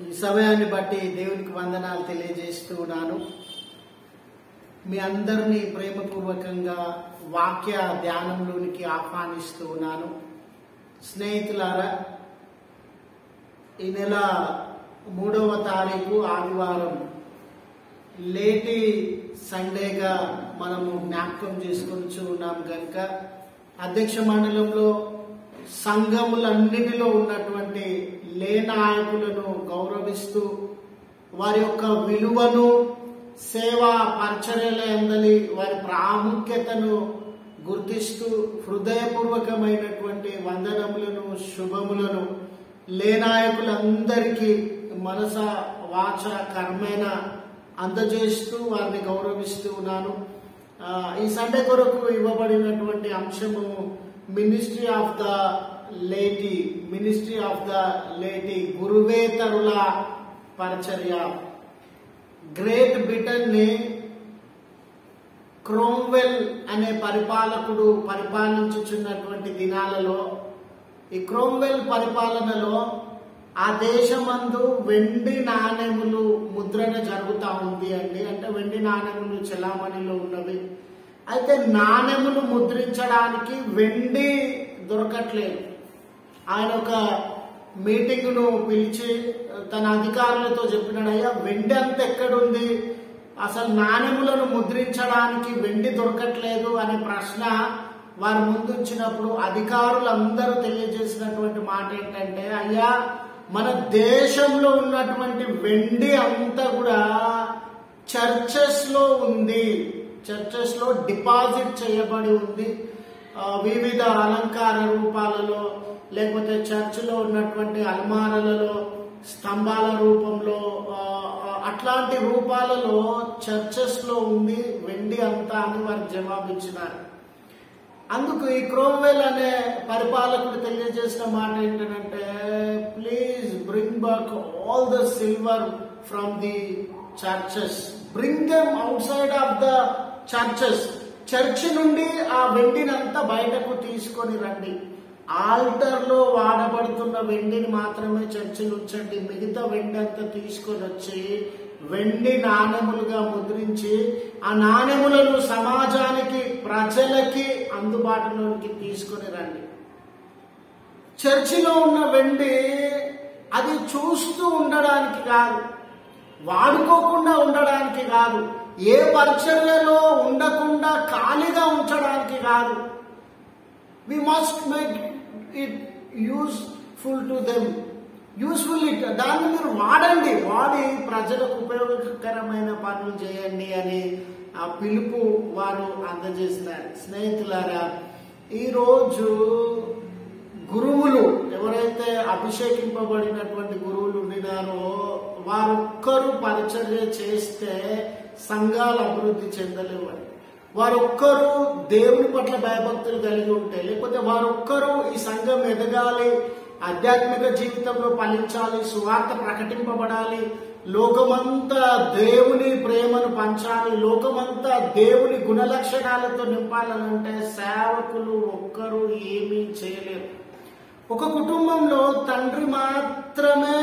ఈ సమయాన్ని బట్టి దేవునికి వందనాలు తెలియజేస్తున్నాను. మీ అందరినీ ప్రేమపూర్వకంగా వాక్య ధ్యానంలోనికి ఆహ్వానిస్తూ ఉన్నాను. స్నేహితులారా, ఈ నెల 3వ తారీఖు ఆదివారం లేటి సండేగా మనము జ్ఞాపకం చేసుకొని ఉన్నాం కనుక అధ్యక్ష మండలంలో సంఘములన్నిటిలో ఉన్నటువంటి నాయకులను గౌరవిస్తూ వారి యొక్క విలువను, సేవా పరిచర్యల యందలి వారి ప్రాముఖ్యతను గుర్తిస్తూ హృదయపూర్వకమైనటువంటి వందనములను, శుభములను నాయకులందరికీ మనస వాచ కర్మేణ అందజేస్తూ వారిని గౌరవిస్తూ ఉన్నాను. ఈ సండే కొరకు ఇవ్వబడినటువంటి అంశము మినిస్ట్రీ ఆఫ్ ద లేటీ గురువేతరుల పరిచర్య. గ్రేట్ బ్రిటన్ ని క్రోమ్వెల్ అనే పరిపాలకుడు పరిపాలించుచున్నటువంటి దినాలలో, ఈ క్రోమ్వెల్ పరిపాలనలో ఆ దేశమందు వెండి నాణెములు ముద్రణ జరుగుతూ ఉంది అండి. అంటే వెండి నాణెములు చెలామణిలో ఉన్నవి. అయితే నాణెములు ముద్రించడానికి వెండి దొరకట్లేదు. ఆయన ఒక మీటింగ్ ను పిలిచి తన అధికారులతో చెప్పినాడు, అయ్యా వెండి అంత ఎక్కడుంది, అసలు నాణెములను ముద్రించడానికి వెండి దొరకట్లేదు అనే ప్రశ్న వారి ముందుంచినప్పుడు అధికారులందరూ తెలియజేసినటువంటి మాట ఏంటంటే, అయ్యా మన దేశంలో ఉన్నటువంటి వెండి అంతా కూడా చర్చెస్ లో ఉంది, చర్చెస్ లో డిపాజిట్ చేయబడి ఉంది. వివిధ అలంకార రూపాలలో, లేకపోతే చర్చిలో ఉన్నటువంటి అల్మారాలలో, స్తంభాల రూపంలో, అట్లాంటి రూపాలలో చర్చెస్ లో ఉంది వెండి అంతా అని వారు జవాబిచ్చినారు. అందుకు ఈ క్రోమ్వెల్ అనే పరిపాలకుడు తెలియజేసిన మాట ఏంటంటే, please bring back all the silver from the churches, bring them out side of the churches. Church నుండి ఆ వెండినంతా బయటకు తీసుకొని రండి. ఆల్టర్ లో వాడబడుతున్న వెండిని మాత్రమే చర్చిలు ఉంచండి, మిగతా వెండి అంతా తీసుకొని వచ్చి వెండి నాణెములుగా ముద్రించి ఆ నాణెములను సమాజానికి, ప్రజలకి అందుబాటులోకి తీసుకొని రండి. చర్చిలో ఉన్న వెండి అది చూస్తూ ఉండడానికి కాదు, వాడుకోకుండా ఉండడానికి కాదు, ఏ పరిచర్యలో ఉండకుండా ఖాళీగా ఉంచడానికి కాదు. We must make it useful to them, useful it, దాన్ని మీరు వాడండి, వాడి ప్రజలకు ఉపయోగకరమైన పనులు చేయండి అని ఆ పిలుపు వారు అందజేసినారు. స్నేహితులారా, ఈరోజు గురువులు ఎవరైతే అభిషేకింపబడినటువంటి గురువులు ఉండినారో వారొక్కరు పరిచర్య చేస్తే సంఘాలు అభివృద్ధి చెందలేవండి. వారొక్కరు దేవుని పట్ల భయభక్తులు కలిగి ఉంటే, లేకపోతే వారొక్కరు ఈ సంఘం ఎదగాలి, ఆధ్యాత్మిక జీవితంలో ఫలించాలి, సువార్త ప్రకటింపబడాలి, లోకమంతా దేవుని ప్రేమను పంచాలి, లోకమంతా దేవుని గుణలక్షణాలతో నింపాలనంటే సేవకులు ఒక్కరు ఏమీ చేయలేరు. ఒక కుటుంబంలో తండ్రి మాత్రమే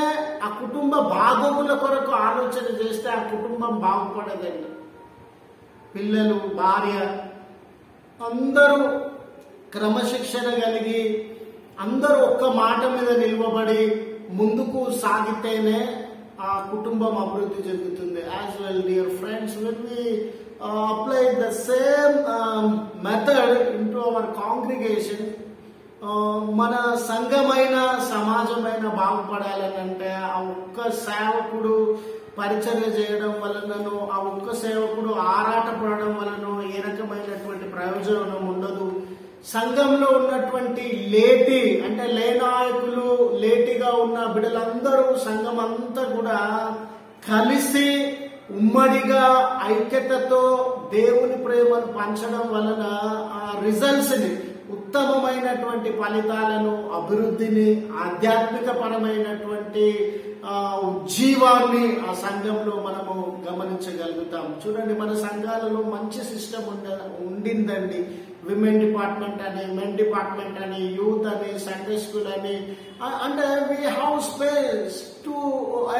ఆ కుటుంబ బాగోగుల కొరకు ఆలోచన చేస్తే ఆ కుటుంబం బాగుపడదండి. పిల్లలు, భార్య అందరూ క్రమశిక్షణ కలిగి అందరూ ఒక్క మాట మీద నిలవబడి ముందుకు సాగితేనే ఆ కుటుంబం అభివృద్ధి చెందుతుంది. As well dear friends, when we apply the same method into our congregation, మన సంఘమైన సమాజమైన బాగుపడాలని అంటే ఆ ఒక్క సేవకుడు పరిచర్య చేయడం వలనను, ఆ ఒక్క సేవకుడు ఆరాటపడడం వలన ఏ రకమైనటువంటి ప్రయోజనం ఉండదు. సంఘంలో ఉన్నటువంటి లేటి అంటే లేనాయకులు, లేటిగా ఉన్న బిడ్డలందరూ సంఘం అంతా కూడా కలిసి ఉమ్మడిగా ఐక్యతతో దేవుని ప్రేమను పంచడం వలన ఆ రిజల్ట్స్ ని, ఉత్తమమైనటువంటి ఫలితాలను, అభివృద్ధిని, ఆధ్యాత్మిక పరమైనటువంటి ఉజ్జీవాన్ని ఆ సంఘంలో మనము గమనించగలుగుతాం. చూడండి, మన సంఘాలలో మంచి సిస్టమ్ ఉండిందండి. విమెన్ డిపార్ట్మెంట్ అని, మెన్ డిపార్ట్మెంట్ అని, యూత్ అని, సండే స్కూల్ అని, and we have space to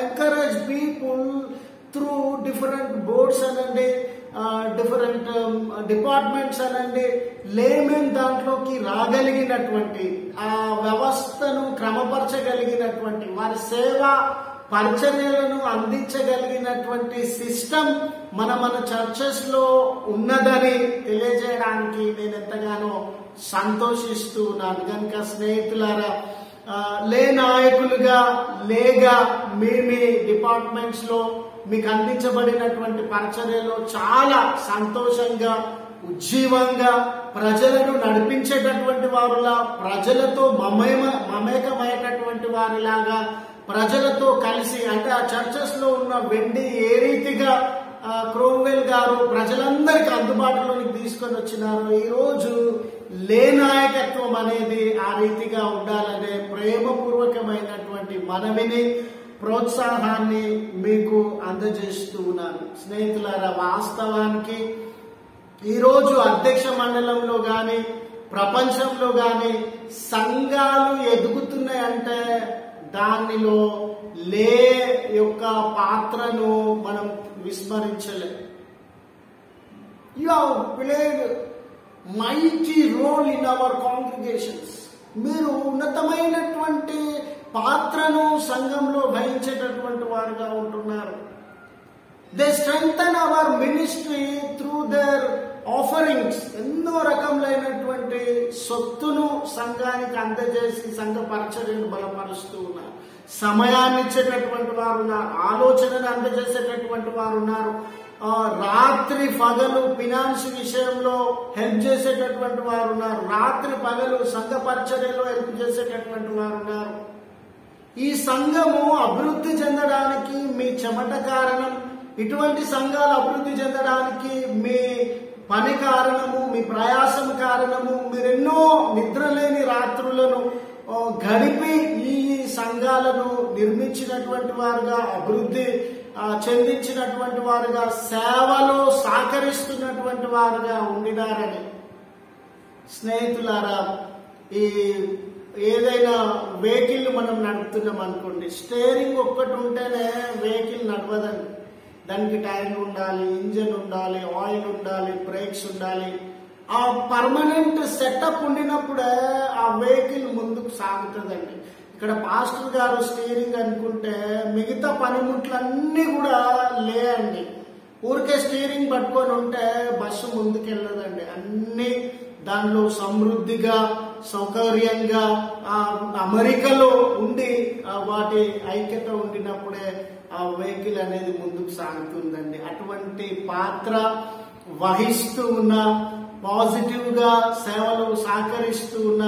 encourage people through different boards అనండి, డిఫరెంట్ డిపార్ట్మెంట్స్ అనండి, లేమెన్ దాంట్లోకి రాగలిగినటువంటి ఆ వ్యవస్థను క్రమపరచగలిగినటువంటి వారి సేవ పరిచర్యలను అందించగలిగినటువంటి సిస్టమ్ మన చర్చెస్ లో ఉన్నదని తెలియజేయడానికి నేను ఎంతగానో సంతోషిస్తూ ఉన్నాను. కనుక స్నేహితులారా, లే నాయకులుగా లేగా మీ డిపార్ట్మెంట్స్ లో మీకు అందించబడినటువంటి పరిచర్యలో చాలా సంతోషంగా, ఉజ్జీవంగా, ప్రజలను నడిపించేటటువంటి వారులా, ప్రజలతో మమేకమయ్యేటటువంటి వారిలాగా, ప్రజలతో కలిసి, అంటే ఆ చర్చెస్ లో ఉన్న వెండి ఏ రీతిగా క్రోమ్వెల్ గారు ప్రజలందరికీ అందుబాటులోకి తీసుకొని వచ్చినారు, ఈ రోజు లే నాయకత్వం అనేది ఆ రీతిగా ఉండాలనే ప్రేమపూర్వకమైనటువంటి మనవిని, ప్రోత్సాహాన్ని మీకు అందజేస్తూ ఉన్నాను. స్నేహితులారా, వాస్తవానికి ఈరోజు అధ్యక్ష మండలంలో గాని, ప్రపంచంలో గాని సంఘాలు ఎదుగుతున్నాయంటే దానిలో లే యొక్క పాత్రను మనం విస్మరించలేం. You have played mighty role in our congregations. మీరు ఉన్నతమైనటువంటి పాత్రను సంఘంలో వహించేటటువంటి వారుగా ఉంటున్నారు. They strengthen our ministry through their offerings. ఎన్నో రకములైనటువంటి సొత్తును సంఘానికి అందజేసి సంఘ పరిచర్యను బలపరుస్తూ ఉన్నారు. సమయాన్ని ఇచ్చేటటువంటి వారు ఉన్నారు, ఆలోచనను అందజేసేటటువంటి వారు ఉన్నారు, రాత్రి పగలు ఫినాన్స్ విషయంలో హెల్ప్ చేసేటటువంటి వారు ఉన్నారు, రాత్రి పగలు సంఘ పరిచర్యలో హెల్ప్ చేసేటటువంటి వారు ఉన్నారు. ఈ సంఘము అభివృద్ధి చెందడానికి మీ చెమట కారణం, ఇటువంటి సంఘాలు అభివృద్ధి చెందడానికి మీ పని కారణము, మీ ప్రయాసం కారణము. మీరెన్నో నిద్రలేని రాత్రులను గడిపి ఈ సంఘాలను నిర్మించినటువంటి వారుగా, అభివృద్ధి చెందించినటువంటి వారుగా, సేవలో సహకరిస్తున్నటువంటి వారుగా ఉండినారని. స్నేహితులారా, ఈ ఏదైనా వెహికల్ మనం నడుపుతున్నాం అనుకోండి, స్టీరింగ్ ఒక్కటి ఉంటేనే వెహికల్ నడవదండి. దానికి టైర్లు ఉండాలి, ఇంజన్ ఉండాలి, ఆయిల్ ఉండాలి, బ్రేక్స్ ఉండాలి. ఆ పర్మనెంట్ సెటప్ ఉండినప్పుడే ఆ వెహికల్ ముందుకు సాగుతుందండి. ఇక్కడ పాస్టర్ గారు స్టీరింగ్ అనుకుంటే మిగతా పనిముట్లన్నీ కూడా లేండి. ఊరికే స్టీరింగ్ పట్టుకొని ఉంటే బస్సు ముందుకెళ్ళదండి. అన్ని దానిలో సమృద్ధిగా, సౌకర్యంగా, అమరికలో ఉండి వాటి ఐక్యత ఉండినప్పుడే ఆ వెహికల్ అనేది ముందుకు సాగుతుందండి. అటువంటి పాత్ర వహిస్తూ ఉన్న, పాజిటివ్ గా సేవలు సహకరిస్తూ ఉన్న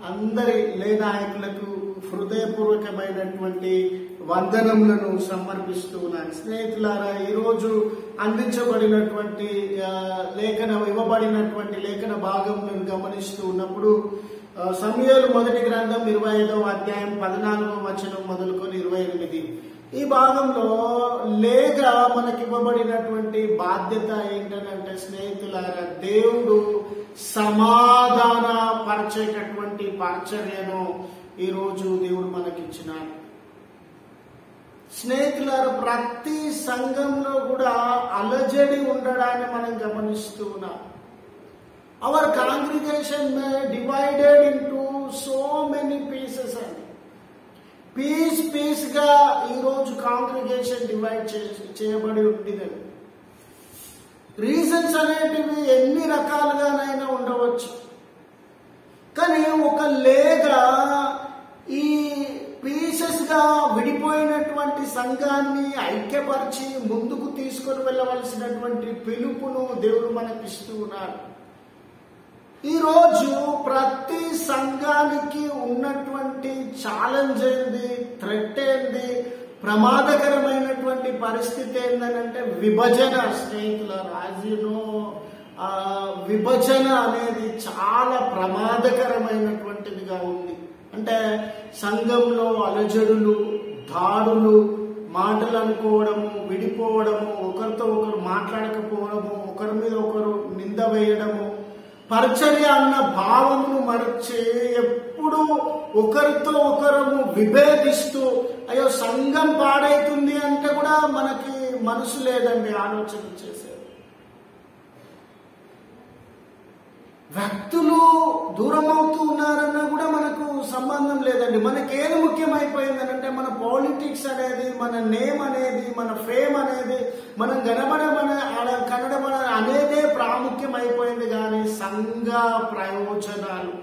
అందరి లే నాయకులకు హృదయపూర్వకమైనటువంటి వందనములను సమర్పిస్తూ ఉన్నాను. స్నేహితులారా, ఈరోజు అందించబడినటువంటి ఇవ్వబడినటువంటి లేఖన భాగం నేను గమనిస్తూ ఉన్నప్పుడు సమూయేలు మొదటి గ్రంథం 25వ అధ్యాయం 14వ వచనం మొదలుకొని 28 ఈ భాగంలో లేగా మనకి ఇవ్వబడినటువంటి బాధ్యత ఏంటంటే, స్నేహితులారా, దేవుడు సమాధాన పరిచేటటువంటి పరిచర్యను ఈరోజు దేవుడు మనకిచ్చినాడు. స్నేహితులారా, ప్రతి సంఘంలో కూడా అలజడి ఉండడాన్ని మనం గమనిస్తూ ఉన్నాం. Our congregation may divided into so many pieces అండి. పీస్ గా ఈరోజు కాంగ్రిగేషన్ డివైడ్ చేయబడి ఉంటుందండి. రీజన్స్ అనేటివి ఎన్ని రకాలుగానైనా ఉండవచ్చు. కానీ ఒక లేగా ఈ పీసెస్ గా విడిపోయినటువంటి సంఘాన్ని ఐక్యపరిచి ముందుకు తీసుకొని వెళ్ళవలసినటువంటి పిలుపును దేవుడు మనకిస్తూ ఉన్నాడు. ఈరోజు ప్రతి సంఘానికి ఉన్నటువంటి ఛాలెంజ్ ఏంది, థ్రెట్ ఏంది, ప్రమాదకరమైనటువంటి పరిస్థితి ఏంటంటే విభజన. స్నేహితులారా, యాజ్ యు నో, విభజన అనేది చాలా ప్రమాదకరమైనటువంటిదిగా ఉంది. అంటే సంఘంలో అలజడులు, దాడులు, మాటలు అనుకోవడము, విడిపోవడము, ఒకరితో ఒకరు మాట్లాడకపోవడము, ఒకరి మీద ఒకరు నింద వేయడము, పరిచర్య అన్న భావమును మరచి ఎప్పుడు ఒకరితో ఒకరము విభేదిస్తూ అయ్యో సంఘం పాడైతుంది అంటే కూడా మనకి మనసు లేదండి ఆలోచన చేసే. వ్యక్తులు దూరం అవుతూ ఉన్నారన్నా కూడా మనకు సంబంధం లేదండి. మనకేది ముఖ్యమైపోయిందనంటే మన పాలిటిక్స్ అనేది, మన నేమ్ అనేది, మన ఫేమ్ అనేది, మనం కనబడమన అనేదే ప్రాముఖ్యం అయిపోయింది. కానీ సంఘ ప్రయోజనాలు,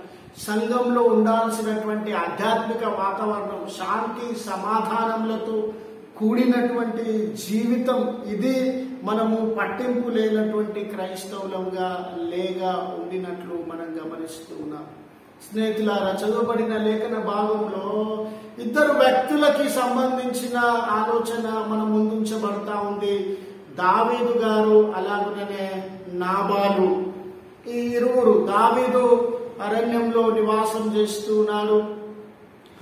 సంఘంలో ఉండాల్సినటువంటి ఆధ్యాత్మిక వాతావరణం, శాంతి సమాధానములతో కూడినటువంటి జీవితం, ఇది మనము పట్టింపు లేనటువంటి క్రైస్తవులంగా లేగా ఉండినట్లు మనం గమనిస్తూ ఉన్నాం. స్నేహితులారా, చదువుబడిన లేఖన భాగంలో ఇద్దరు వ్యక్తులకి సంబంధించిన ఆలోచన మన ముందుంచబడతా ఉంది. దావీదు గారు అలాగనే నాబాలు. ఈ ఇరువురు, దావీదు అరణ్యంలో నివాసం చేస్తూ ఉన్నాడు.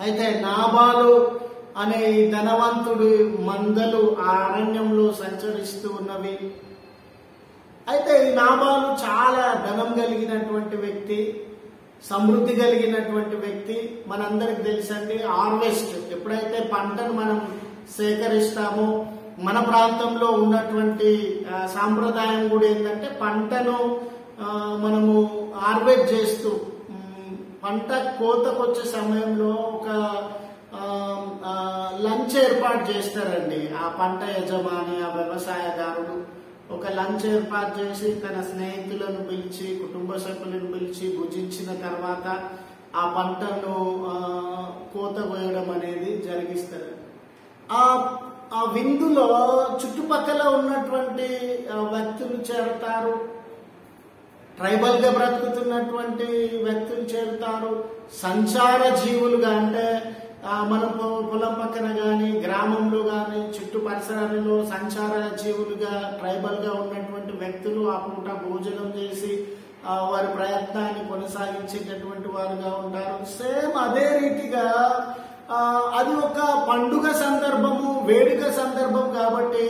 అయితే నాబాలు అనే ఈ ధనవంతుడి మందలు ఆ అరణ్యంలో సంచరిస్తూ ఉన్నవి. అయితే ఈ నాబాలు చాలా ధనం కలిగినటువంటి వ్యక్తి, సమృద్ధి కలిగినటువంటి వ్యక్తి. మనందరికి తెలుసండి, హార్వెస్ట్ ఎప్పుడైతే పంటను మనం సేకరిస్తామో, మన ప్రాంతంలో ఉన్నటువంటి సాంప్రదాయం కూడా ఏంటంటే పంటను మనము హార్వెస్ట్ చేస్తూ పంట కోతకొచ్చే సమయంలో ఒక లంచ్ ఏర్పాటు చేస్తారండి. ఆ పంట యజమాని, ఆ వ్యవసాయదారుడు ఒక లంచ్ ఏర్పాటు చేసి తన స్నేహితులను పిలిచి, కుటుంబ సభ్యులను పిలిచి భుజించిన తర్వాత ఆ పంటను కోత కోయడం అనేది జరిగిస్తారు. ఆ విందులో చుట్టుపక్కల ఉన్నటువంటి వ్యక్తులు చేరతారు, ట్రైబల్ గా బ్రతుకుతున్నటువంటి వ్యక్తులు చేరుతారు, సంచార జీవులుగా అంటే మన పొలం పక్కన గాని, గ్రామంలో గాని, చుట్టూ పరిసరాలలో సంచార జీవులుగా ట్రైబల్ గా ఉన్నటువంటి వ్యక్తులు ఆ పూట భోజనం చేసి వారి ప్రయత్నాన్ని కొనసాగించేటటువంటి వారుగా ఉంటారు. సేమ్ అదే రీతిగా అది ఒక పండుగ సందర్భము, వేడుక సందర్భం కాబట్టి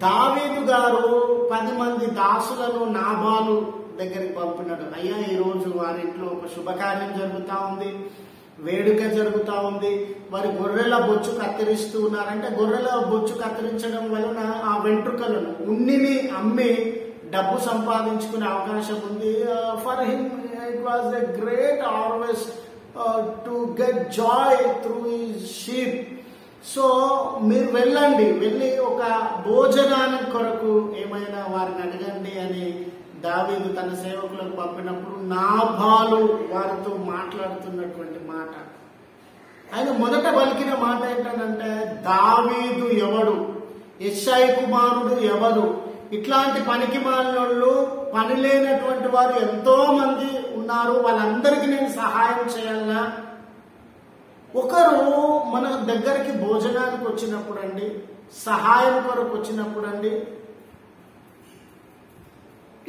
దావీదు గారు 10 మంది దాసులను నాబాలు దగ్గరికి పంపినాడు. అయ్యా, ఈ రోజు వారింట్లో ఒక శుభకార్యం జరుగుతా ఉంది, వేడుక జరుగుతా ఉంది, వారి గొర్రెల బొచ్చు కత్తిరిస్తూ ఉన్నారంటే గొర్రెల బొచ్చు కత్తిరించడం వలన ఆ వెంట్రుకలను, ఉన్నిని అమ్మి డబ్బు సంపాదించుకునే అవకాశం ఉంది. For him it was a great harvest to get Joy through his sheep. So మీరు వెళ్ళి ఒక భోజనానికి కొరకు ఏమైనా వారిని అడగండి అని దావీదు తన సేవకులకు పంపినప్పుడు నాబాలు వారితో మాట్లాడుతున్నటువంటి మాట, ఆయన మొదట పలికిన మాట ఏంటంటే, దావీదు ఎవడు, యెష్షయి కుమారుడు ఎవరు, ఇట్లాంటి పనికి మాలినోళ్ళు, పని లేనటువంటి వారు ఎంతో మంది ఉన్నారు, వాళ్ళందరికీ నేను సహాయం చేయాలా. ఒకరు మన దగ్గరికి భోజనానికి వచ్చినప్పుడు అండి, సహాయం కొరకు వచ్చినప్పుడు అండి,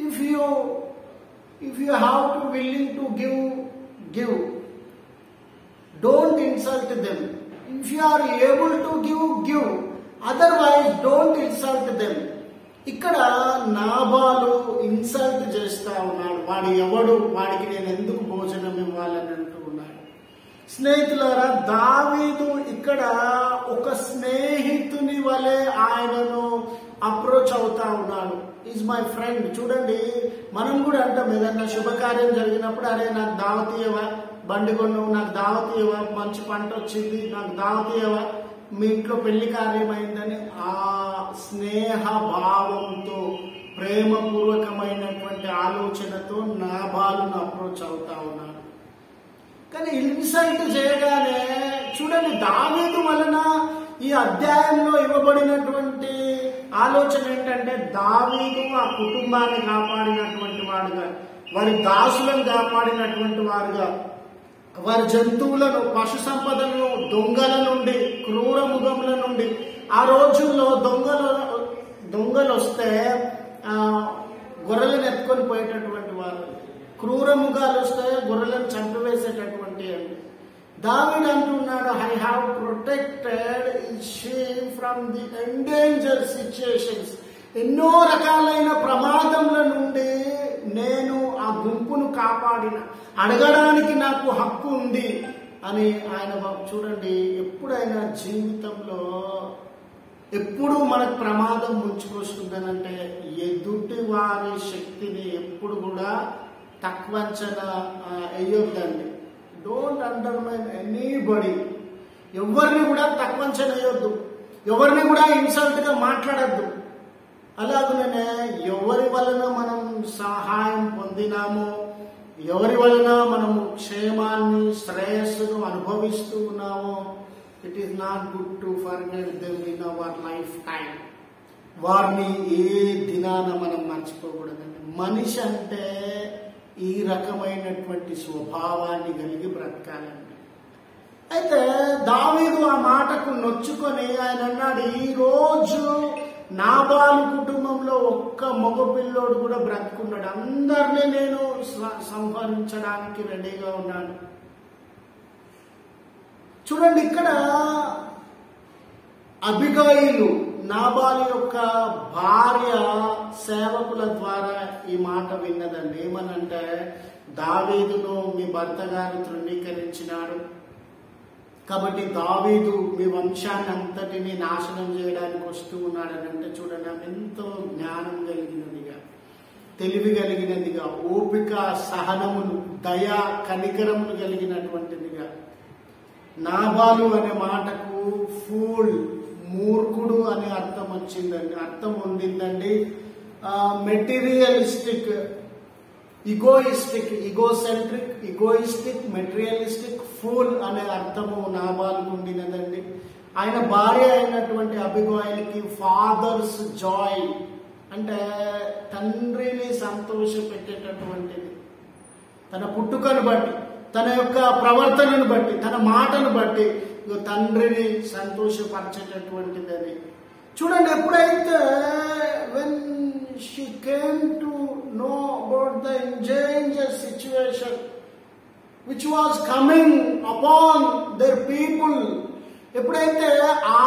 if you have to willing to give, don't insult them. If you are able to give, otherwise don't insult them. ఇక్కడ నాబాలు ఇన్సల్ట్ చేస్తా ఉన్నాడు. వాడు ఎవడు, వాడికి నేను ఎందుకు భోజనం ఇవ్వాలని అంటూ ఉన్నాడు. స్నేహితులారా, దావీదు ఇక్కడ ఒక స్నేహితుని వలె ఆయనను అప్రోచ్ అవుతా ఉన్నాడు. Is my friend. చూడండి, మనం కూడా అంటాం ఏదన్నా శుభకార్యం జరిగినప్పుడు, అరే నాకు దావతీయవా, బండి కొన్నావు, నాకు దావతీయవా, మంచి పంట వచ్చింది, నాకు దావతీయవా, మీ ఇంట్లో పెళ్లి కార్యమైందని ఆ స్నేహ భావంతో, ప్రేమపూర్వకమైనటువంటి ఆలోచనతో నాబాలును అప్రోచ్ అవుతా ఉన్నాడు. కానీ ఇన్సల్ట్ చేయగానే చూడండి, దావీదు వలన ఈ అధ్యాయంలో ఇవ్వబడినటువంటి ఆలోచన ఏంటంటే, దావీదు ఆ కుటుంబాన్ని కాపాడినటువంటి వాడుగా, వారి దాసులను కాపాడినటువంటి వారుగా, వారి జంతువులను, పశు సంపదలను దొంగల నుండి, క్రూర మృగముల నుండి, ఆ రోజుల్లో దొంగలు వస్తే గొర్రెలను ఎత్తుకొని పోయేటటువంటి వారు, క్రూర మృగాలు వస్తే గొర్రెలను చంపివేసేటటువంటి అండి. దావీదు అంటున్నాడు, I have protected sheep from the endanger situations. ఎన్నో రకాలైన ప్రమాదముల నుండి నేను ఆ గుంపును కాపాడిన, అడగడానికి నాకు హక్కు ఉంది అని ఆయన చూడండి. ఎప్పుడైనా జీవితంలో ఎప్పుడు మనకు ప్రమాదం ముంచుకొస్తుందనంటే ఎదుటి వారి శక్తిని ఎప్పుడు కూడా తక్కువ అంచనా వేయొద్దండి. Don't undermine anybody. ఎవరిని కూడా తక్కువ అంచనా వేయొద్దు, ఎవరిని కూడా ఇన్సల్ట్ గా మాట్లాడద్దు. అలాగనే ఎవరి వలన మనం సహాయం పొందినామో, ఎవరి వలన మనము క్షేమాన్ని శ్రేయస్సును అనుభవిస్తూ ఉన్నామో, it is not good to forget them in our life time. వారిని ఏ దినాన మనం మర్చిపోకూడదండి. మనిషి అంటే ఈ రకమైనటువంటి స్వభావాన్ని కలిగి బ్రతకాలండి. అయితే దావీదు ఆ మాటకు నొచ్చుకొని ఆయన అన్నాడు, ఈ రోజు నాబాలు కుటుంబంలో ఒక్క మగ పిల్లోడు కూడా బ్రతుకున్నాడు, అందరినీ నేను సంహరించడానికి రెడీగా ఉన్నాను. చూడండి, ఇక్కడ అబిగయిలు నాబాలు యొక్క భార్య సేవకుల ద్వారా ఈ మాట విన్నదండి. ఏమనంటే, దావీదును మీ భర్త గారు తృణీకరించినాడు కాబట్టి దావీదు మీ వంశాన్ని అంతటిని నాశనం చేయడానికి వస్తూ ఉన్నాడని అంటే, చూడండి, ఆమె ఎంతో జ్ఞానం కలిగినదిగా, తెలివి కలిగినదిగా, ఓపిక, సహనమును, దయ, కనికరమును కలిగినటువంటిదిగా. నాబాలు అనే మాటకు ఫూల్, మూర్ఖుడు అనే అర్థం వచ్చిందండి, అర్థం ఉండిందండి. మెటీరియలిస్టిక్, ఈగోయిస్టిక్, మెటీరియలిస్టిక్, ఫూల్ అనే అర్థము నాబాలుకు ఉండినదండి. ఆయన భార్య అయినటువంటి అబిగయిల్కి ఫాదర్స్ జాయ్ అంటే తండ్రిని సంతోష పెట్టేటటువంటిది. తన పుట్టుకను బట్టి, తన యొక్క ప్రవర్తనను బట్టి, తన మాటను బట్టి తండ్రిని సంతోషపరచేటటువంటిది అది. చూడండి, ఎప్పుడైతే when she came to know about the endanger situation which was coming upon their people, ఎప్పుడైతే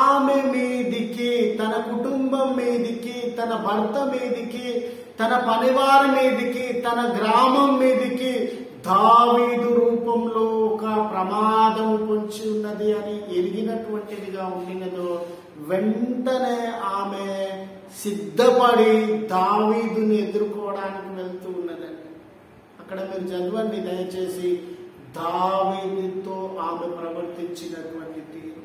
ఆమె మీదికి, తన కుటుంబం మీదికి, తన భర్త మీదికి, తన పనివారి మీదికి, తన గ్రామం మీదికి దావీదు రూపంలో ఒక ప్రమాదం పొంచి ఉన్నది అని ఎరిగినటువంటిదిగా ఉండినదో, వెంటనే ఆమె సిద్ధపడి దావీదుని ఎదుర్కోవడానికి వెళ్తూ ఉన్నదండి. అక్కడ మీరు చదవండి దయచేసి, దావీదుతో ఆమె ప్రవర్తించినటువంటి తీరు,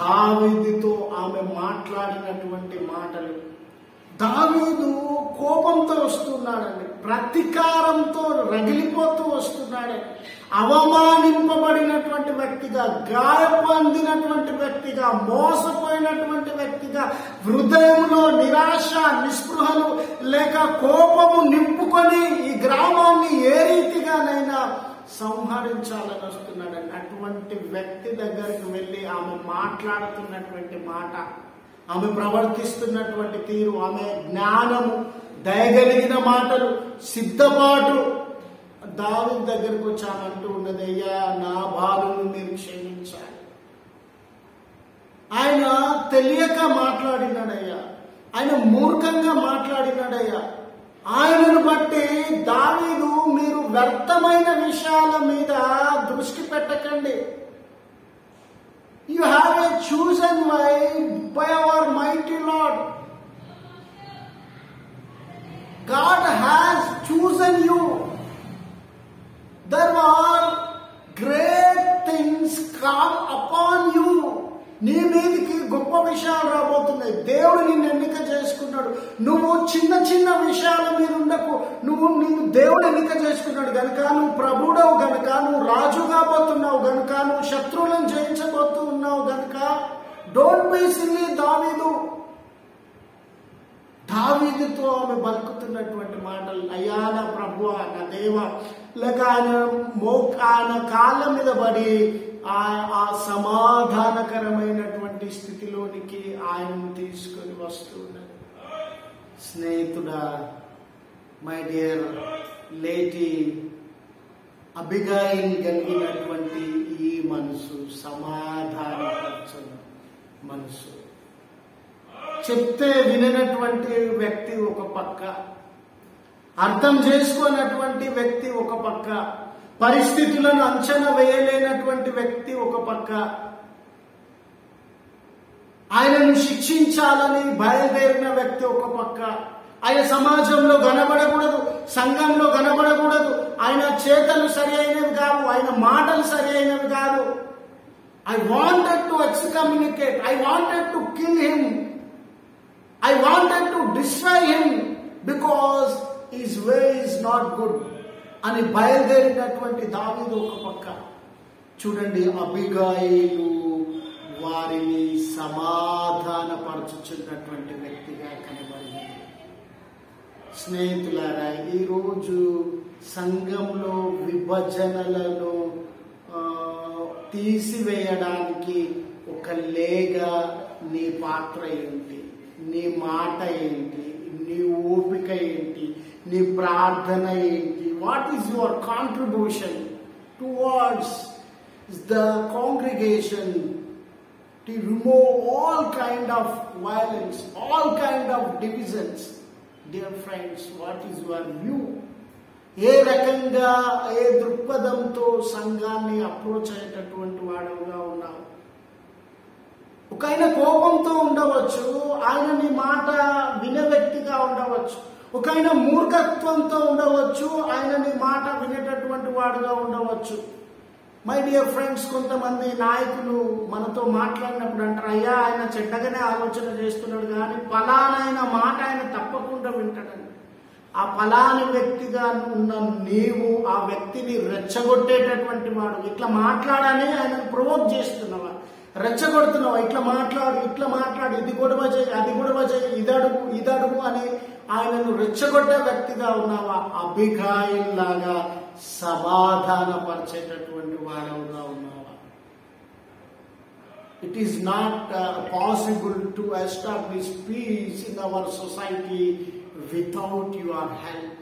దావీదుతో ఆమె మాట్లాడినటువంటి మాటలు. దావీదు కోపంతో వస్తున్నాడండి, ప్రతీకారంతో రగిలిపోతూ వస్తున్నాడు. అవమానింపబడినటువంటి వ్యక్తిగా, గాయపొందినటువంటి వ్యక్తిగా, మోసపోయినటువంటి వ్యక్తిగా, హృదయంలో నిరాశ, నిస్పృహలు లేక కోపము నింపుకొని ఈ గ్రామాన్ని ఏ రీతిగానైనా సంహరించాలని వస్తున్నాడండి. అటువంటి వ్యక్తి దగ్గరికి వెళ్ళి ఆమె మాట్లాడుతున్నటువంటి మాట, ఆమె ప్రవర్తిస్తున్నటువంటి తీరు, ఆమె జ్ఞానము, దయగలిగిన మాటలు, సిద్ధపాటు, దావీదు దగ్గరకు వచ్చామంటూ ఉన్నది, అయ్యా నా బాలును మీరు క్షమించాలి. ఆయన తెలియక మాట్లాడినాడయ్యా, ఆయన మూర్ఖంగా మాట్లాడినాడయ్యా. ఆయనను బట్టి దావీదు, మీరు వ్యర్థమైన విషయాల మీద దృష్టి పెట్టకండి. You have a chosen way by our mighty Lord. God has chosen you. There are great things come upon you. నీ మీదికి గొప్ప విషయాలు రాబోతున్నాయి. దేవుడు నిన్ను ఎన్నిక చేసుకున్నాడు. నువ్వు చిన్న చిన్న విషయాల మీద ఉండకు. నిన్ను దేవుడు ఎన్నిక చేసుకున్నాడు గనుక, నువ్వు ప్రభుడవు గనుక, నువ్వు రాజు కాబోతున్నావు గనుక, నువ్వు శత్రువులను జయించబోతూ ఉన్నావు గనుక, డోంట్ బి సిల్లీ దావీదు. దావీదుతో ఆమె బతుకుతున్నటువంటి మాటలు, అయ్యా నా ప్రభువా, నా దేవా, లేక ఆయన కాళ్ళ మీద పడి ఆ సమాధానకరమైనటువంటి స్థితిలోనికి ఆయనను తీసుకొని వస్తూ ఉన్నది. స్నేహితుడా, మై డియర్ లేడీ, అబిగయిల్ కలిగినటువంటి ఈ మనసు, సమాధానపరచని మనసు, చెప్తే విననటువంటి వ్యక్తి ఒక పక్క, అర్థం చేసుకోనటువంటి వ్యక్తి ఒక పక్క, పరిస్థితులను అంచనా వేయలేనటువంటి వ్యక్తి ఒక పక్క, ఆయనను శిక్షించాలని బయలుదేరిన వ్యక్తి ఒక పక్క, ఆయన సమాజంలో కనబడకూడదు, సంఘంలో కనబడకూడదు, ఆయన చేతలు సరి అయినవి కావు, ఆయన మాటలు సరి అయినవి కాదు. I wanted to excommunicate, I wanted to kill him, I wanted to destroy him because his way is not good అని బయలుదేరినటువంటి దావీదు ఒక పక్క. చూడండి, అబిగాయిలు వారిని సమాధానపరచుచున్నటువంటి వ్యక్తిగా కనబడింది. స్నేహితులారా, ఈరోజు సంఘంలో విభజనలను తీసివేయడానికి ఒక లేగా నీ పాత్ర ఏంటి, నీ మాట ఏంటి, నీ ఓపిక ఏంటి, నీ ప్రార్థన ఏంటి? What is your contribution towards the congregation to remove all kind of violence, all kind of divisions? Dear friends, what is your view? ఏ రకంగా, ఏ దృక్పథంతో సంఘాన్ని అప్రోచ్ అయ్యేటటువంటి వాడుగా ఉన్నావు? ఒక ఆయన కోపంతో ఉండవచ్చు, ఆయన నీ మాట వినే వ్యక్తిగా ఉండవచ్చు. ఒక ఆయన మూర్ఖత్వంతో ఉండవచ్చు, ఆయన నీ మాట వినేటటువంటి వాడుగా ఉండవచ్చు. మై డియర్ ఫ్రెండ్స్, కొంతమంది నాయకులు మనతో మాట్లాడినప్పుడు అంటారు, అయ్యా ఆయన చెడ్డగానే ఆలోచన చేస్తున్నాడు కానీ ఫలానైన మాట ఆయన తప్పకుండా వింటాడని. ఆ ఫలాని వ్యక్తిగా ఉన్న నీవు ఆ వ్యక్తిని రెచ్చగొట్టేటటువంటి వాడు. ఇట్లా మాట్లాడాలని ఆయన ప్రొవోక్ చేస్తున్నావా, రెచ్చగొడుతున్నావా? ఇట్లా మాట్లాడు, ఇది గొడవ చేయి, అది గొడవ చేయి, ఇదడుగు అని ఆయనను రెచ్చగొట్టే వ్యక్తిగా ఉన్నావా? అబిగాయిల్ లాగా సమాధానపరిచేటటువంటి వాడవుగా ఉన్నావా? It is not possible to establish peace in our society without your help,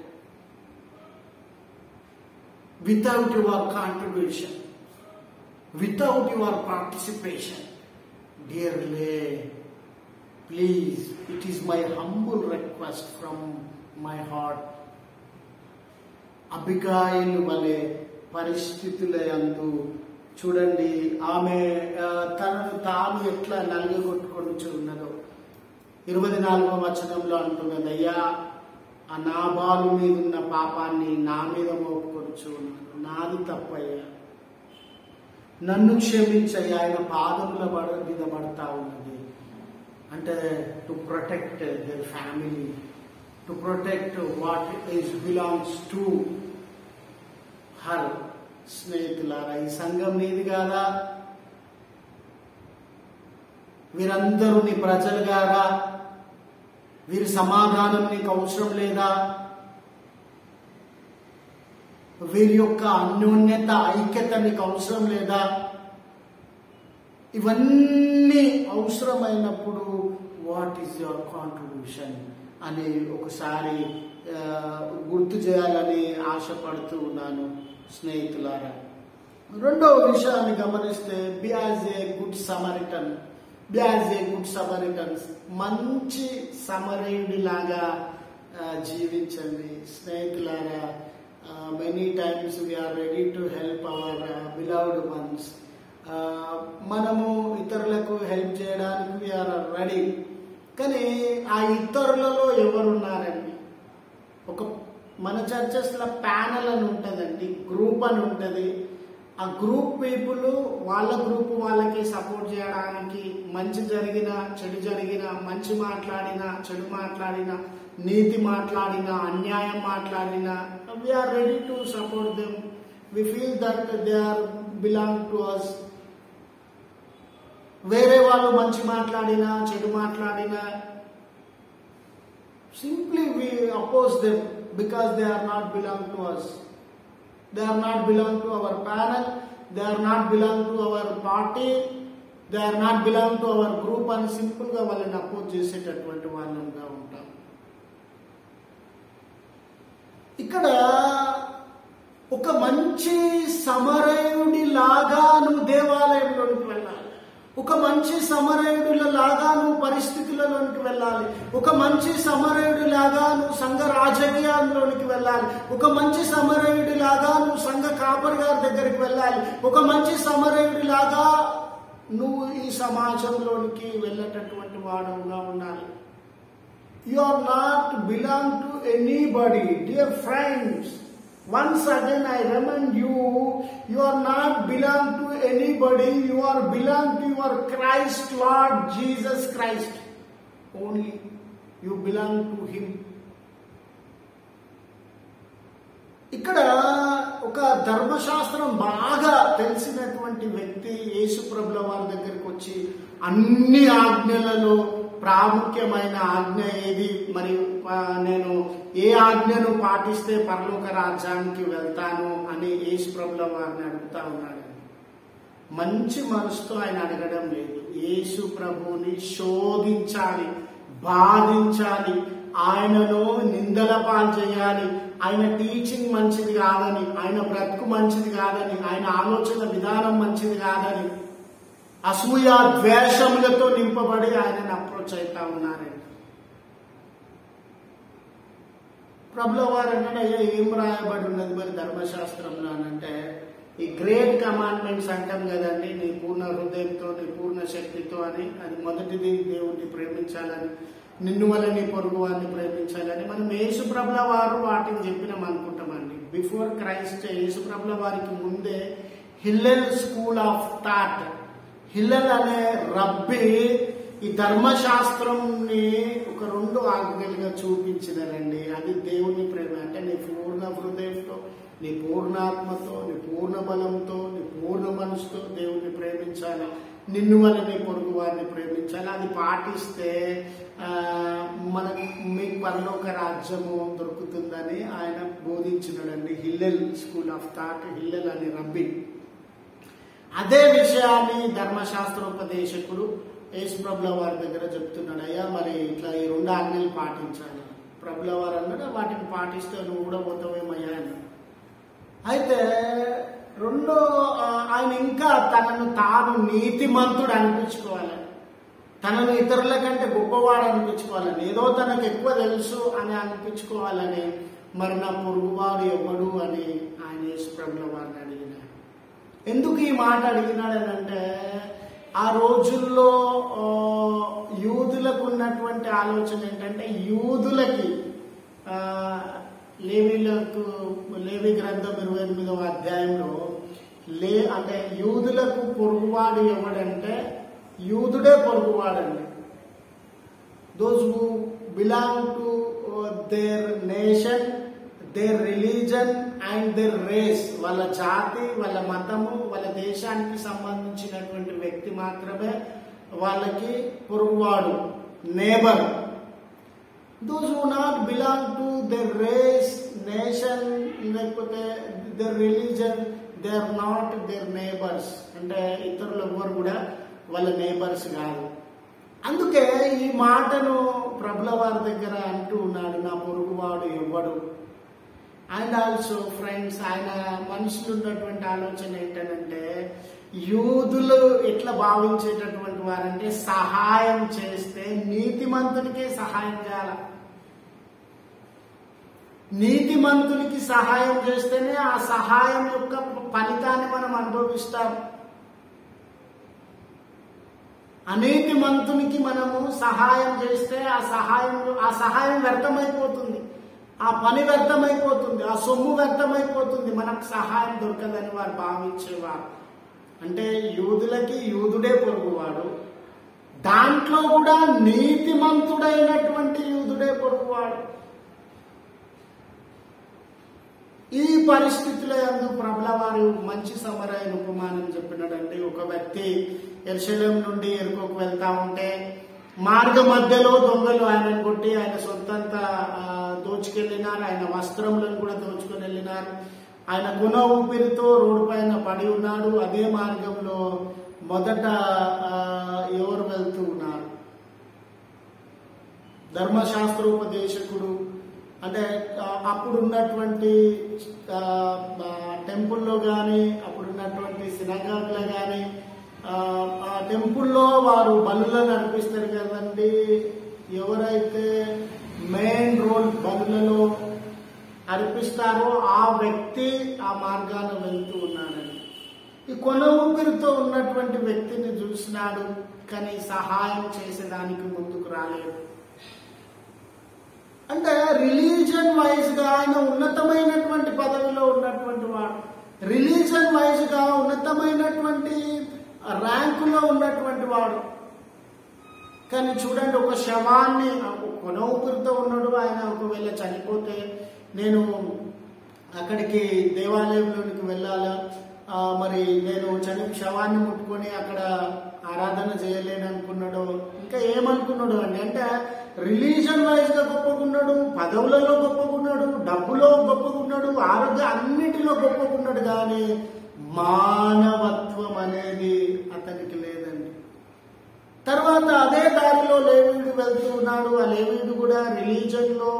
without your contribution, without your participation. Dearly, please, it is my humble request from my heart. అబిగాయిలు వలె పరిస్థితుల యందు చూడండి, ఆమె తనను తాను ఎట్లా నలుగగొట్టుకొని ఉన్నదో 24వ వచనంలో అంటున్నది, అయ్యా ఆ నాబాలు మీద ఉన్న పాపాన్ని నా మీద మోపుకొనుచు ఉన్నాను, నాది తప్పయ్యా, నన్ను క్షమించయ్యా. ఆయన పాదముల మీద పడతా ఉన్నది. అంటే to protect their family, to protect what is belongs to her. స్నేహితులారా, ఈ సంఘం నీది కాదా? వీరందరూ నీ ప్రజలు కాదా? వీరి సమాధానం నీకు అవసరం లేదా? వీరి యొక్క అన్యోన్యత, ఐక్యత నీకు అవసరం లేదా? ఇవన్నీ అవసరమైనప్పుడు వాట్ ఈస్ యువర్ కాంట్రిబ్యూషన్ అని ఒకసారి గుర్తు చేయాలని ఆశపడుతూ ఉన్నాను స్నేహితులారా. రెండవ విషయాన్ని గమనిస్తే, be as a good Samaritan, be as a good Samaritans, మంచి సమరయుడి లాగా జీవించండి. స్నేహితులారా, many times we are ready to help our beloved ones. మనము ఇతరులకు హెల్ప్ చేయడానికి వీఆర్ రెడీ, కానీ ఆ ఇతరులలో ఎవరున్నారండి? ఒక మన చర్చెస్లో ప్యానల్ అని ఉంటుందండి, గ్రూప్ అని ఉంటుంది. ఆ గ్రూప్ పీపుల్ వాళ్ళ గ్రూప్ వాళ్ళకి సపోర్ట్ చేయడానికి, మంచి జరిగినా చెడు జరిగినా, మంచి మాట్లాడినా చెడు మాట్లాడినా, నీతి మాట్లాడినా అన్యాయం మాట్లాడినా, we are ready to support them. We feel that they are belong to us. వేరే వాళ్ళు మంచి మాట్లాడినా చెడు మాట్లాడినా simply we oppose them because they are not belong to us. They are not belong to our panel, they are not belong to our party, they are not belong to our group అని simple గా వాళ్ళని oppose చేసేటటువంటి వాళ్ళంగా ఉంటాం. ఇక్కడ ఒక మంచి సమరయుడి లాగా నువ్వు దేవాలయంలోకి వెళ్ళాలి. ఒక మంచి సమరయుడుల లాగా నువ్వు పరిస్థితులలోనికి వెళ్ళాలి. ఒక మంచి సమరయుడి లాగా నువ్వు సంఘ రాజకీయాల్లోనికి వెళ్ళాలి. ఒక మంచి సమరయుడి లాగా నువ్వు సంఘ కాపరి గారి దగ్గరికి వెళ్ళాలి. ఒక మంచి సమరయుడి లాగా నువ్వు ఈ సమాజంలోనికి వెళ్ళేటటువంటి వాడుగా ఉండాలి. You are not belong to anybody, dear friends. Once again I remind you, you are not belong to anybody, you are belong to your Christ, Lord Jesus Christ. Only you belong to Him. ఇక్కడ ఒక ధర్మశాస్త్రం బాగా తెలిసినటువంటి వ్యక్తి యేసు ప్రభుల వారి దగ్గరికి వచ్చి అన్ని ఆజ్ఞలలో ప్రాముఖ్యమైన ఆజ్ఞ ఏది, మరియు నేను ఏ ఆజ్ఞను పాటిస్తే పరలోక రాజ్యానికి వెళ్తాను అని యేసు ప్రభుల వారిని అడుగుతా ఉన్నాడు. మంచి మనసుతో ఆయన అడగడం లేదు. యేసు ప్రభువుని శోధించాలి, బాధించాలి, ఆయనను నిందల పాలు చేయాలి. ఆయన టీచింగ్ మంచిది కాదని, ఆయన బ్రతుకు మంచిది కాదని, ఆయన ఆలోచన విధానం మంచిది కాదని అసూయ ద్వేషములతో నింపబడి ఆయనను అప్రోచ్ అవుతా ఉన్నారండి. ప్రభుల వారు అంటే ఏం రాయబడి ఉన్నది మరి ధర్మశాస్త్రంలో అంటే, ఈ గ్రేట్ కమాండ్మెంట్స్ అంటాం కదండి, నీ పూర్ణ హృదయంతో, నీ పూర్ణ శక్తితో అని. అది మొదటిది దేవుణ్ణి ప్రేమించాలని, నిన్ను వల్ల నీ పొరుగు వారిని ప్రేమించాలని. మనం యేసు ప్రభుల వారు వాటిని చెప్పినాం అనుకుంటామండి. బిఫోర్ క్రైస్ట్ యేసు ప్రభుల వారికి ముందే Hillel school of thought, Hillel అనే రబ్బీ ఈ ధర్మశాస్త్రంని ఒక 2 ఆజ్ఞలుగా చూపించినారండి. అది దేవుని ప్రేమ. అంటే నీ పూర్ణ హృదయంతో, నీ పూర్ణాత్మతో, నీ పూర్ణ బలంతో, నీ పూర్ణ మనసుతో దేవుణ్ణి ప్రేమించాలి, నిన్ను వల్ల నీ పొరుగు వారిని ప్రేమించాలి. అది పాటిస్తే మీకు పరలోక రాజ్యము దొరుకుతుందని ఆయన బోధించినాడండి. Hillel school of thought, Hillel అనే రబ్బీ. అదే విషయాన్ని ధర్మశాస్త్రోపదేశకుడు యేసు ప్రభుల వారి దగ్గర చెప్తున్నాడు. అయ్యా మరి ఇట్లా ఈ 2 ఆజ్ఞలు పాటించాలి. ప్రభుల వారు అన్నాడు, వాటిని పాటిస్తే నువ్వు కూడా పోతావేమయ్యా అన్నాడు. అయితే ఆయన ఇంకా తనను తాను నీతిమంతుడు అనిపించుకోవాలి, తనను ఇతరుల కంటే గొప్పవాడు అనిపించుకోవాలని, ఏదో తనకు ఎక్కువ తెలుసు అని అనిపించుకోవాలని, మరి నా పొరుగువాడు ఎవడు అని ఆయన యేసు ప్రభుల వారిని అడిగినాడు. ఎందుకు ఈ మాట అడిగినాడని అంటే, ఆ రోజుల్లో యూదులకు ఉన్నటువంటి ఆలోచన ఏంటంటే, యూదులకి లేవి గ్రంథం 28వ అధ్యాయంలో అంటే యూదులకు పొరుగువాడు ఎవడంటే యూదుడే పొరుగువాడండి. Those who belong to their nation, their religion and their race, వాళ్ళ జాతి, వాళ్ళ మతము, వాళ్ళ దేశానికి సంబంధించినటువంటి వ్యక్తి మాత్రమే వాళ్ళకి పొరుగువాడు, neighbour. Those who not belong to their race, nation, లేకపోతే their religion, they are not their neighbors. అంటే ఇతరులు ఎవరు కూడా వాళ్ళ నేబర్స్ కాదు. అందుకే ఈ మాటను ప్రభుల వారి దగ్గర అంటూ ఉన్నాడు, నా పొరుగువాడు ఎవడు. అండ్ ఆల్సో ఫ్రెండ్స్, ఆయన మనుషులు ఉన్నటువంటి ఆలోచన ఏంటంటే, యూదులు ఎట్లా భావించేటటువంటి వారంటే, సహాయం చేస్తే నీతిమంతునికే సహాయం చేయాల, నీతిమంతునికి సహాయం చేస్తేనే ఆ సహాయం యొక్క ఫలితాన్ని మనం అనుభవిస్తాం. అనీతిమంతునికి మనము సహాయం చేస్తే ఆ సహాయం వ్యర్థమైపోతుంది, ఆ పని వ్యర్థమైపోతుంది, ఆ సొమ్ము వ్యర్థమైపోతుంది, మనకు సహాయం దొరకదని వారు భావించేవారు. అంటే యూదులకి యూదుడే పొరుగువాడు, దాంట్లో కూడా నీతిమంతుడైనటువంటి యూదుడే పొరుగువాడు. ఈ పరిస్థితుల యందు ప్రభుల వారు మంచి సమరైన ఉపమానం చెప్పినాడంటే, ఒక వ్యక్తి యెరూషలేము నుండి యెరికోకు వెళ్తా ఉంటే మార్గ మధ్యలో దొంగలు ఆయనను కొట్టి ఆయన సొంతంతా దోచుకెళ్ళినారు, ఆయన వస్త్రములను కూడా దోచుకొని వెళ్ళినారు. ఆయన గుణ ఊపిరితో రోడ్డు పైన పడి ఉన్నాడు. అదే మార్గంలో మొదట ఎవరు వెళ్తూ ఉన్నారు? ధర్మశాస్త్రోపదేశకుడు, అంటే అప్పుడు ఉన్నటువంటి టెంపుల్లో కానీ, అప్పుడు ఉన్నటువంటి సినగాగ్లో కానీ ఆ టెంపుల్లో వారు బలులను అర్పిస్తారు కదండి. ఎవరైతే మెయిన్ రోల్ బలులలో అర్పిస్తారో ఆ వ్యక్తి ఆ మార్గాన వెళ్తూ ఉన్నాడండి. ఈ కొన ఊపిరితో ఉన్నటువంటి వ్యక్తిని చూసినాడు, కానీ సహాయం చేసేదానికి ముందుకు రాలేడు. అంటే రిలీజన్ వైజ్ గా ఆయన ఉన్నతమైనటువంటి పదవిలో ఉన్నటువంటి వాడు, రిలీజన్ వైజ్ గా ఉన్నతమైనటువంటి ర్యాంకులో ఉన్నటువంటి వాడు. కానీ చూడండి, ఒక శవాన్ని కొన ఊపిరితో ఉన్నాడు. ఆయన ఒకవేళ చనిపోతే నేను అక్కడికి దేవాలయంలోనికి వెళ్ళాలా, మరి నేను శవాన్ని ముట్టుకొని అక్కడ ఆరాధన చేయలేను అనుకున్నాడు. ఇంకా ఏమనుకున్నాడు అండి అంటే రిలీజన్ వైజ్ గా గొప్పకున్నాడు, పదవులలో గొప్పకున్నాడు, డబ్బులో గొప్పకున్నాడు, ఆరోగ్యం అన్నిటిలో గొప్పకున్నాడు. కానీ మానవత్వం అనేది అతనికి లేదండి. తర్వాత అదే దారిలో లేవీయుడు వెళ్తూ ఉన్నాడు. ఆ లేవీయుడు కూడా రిలీజన్ లో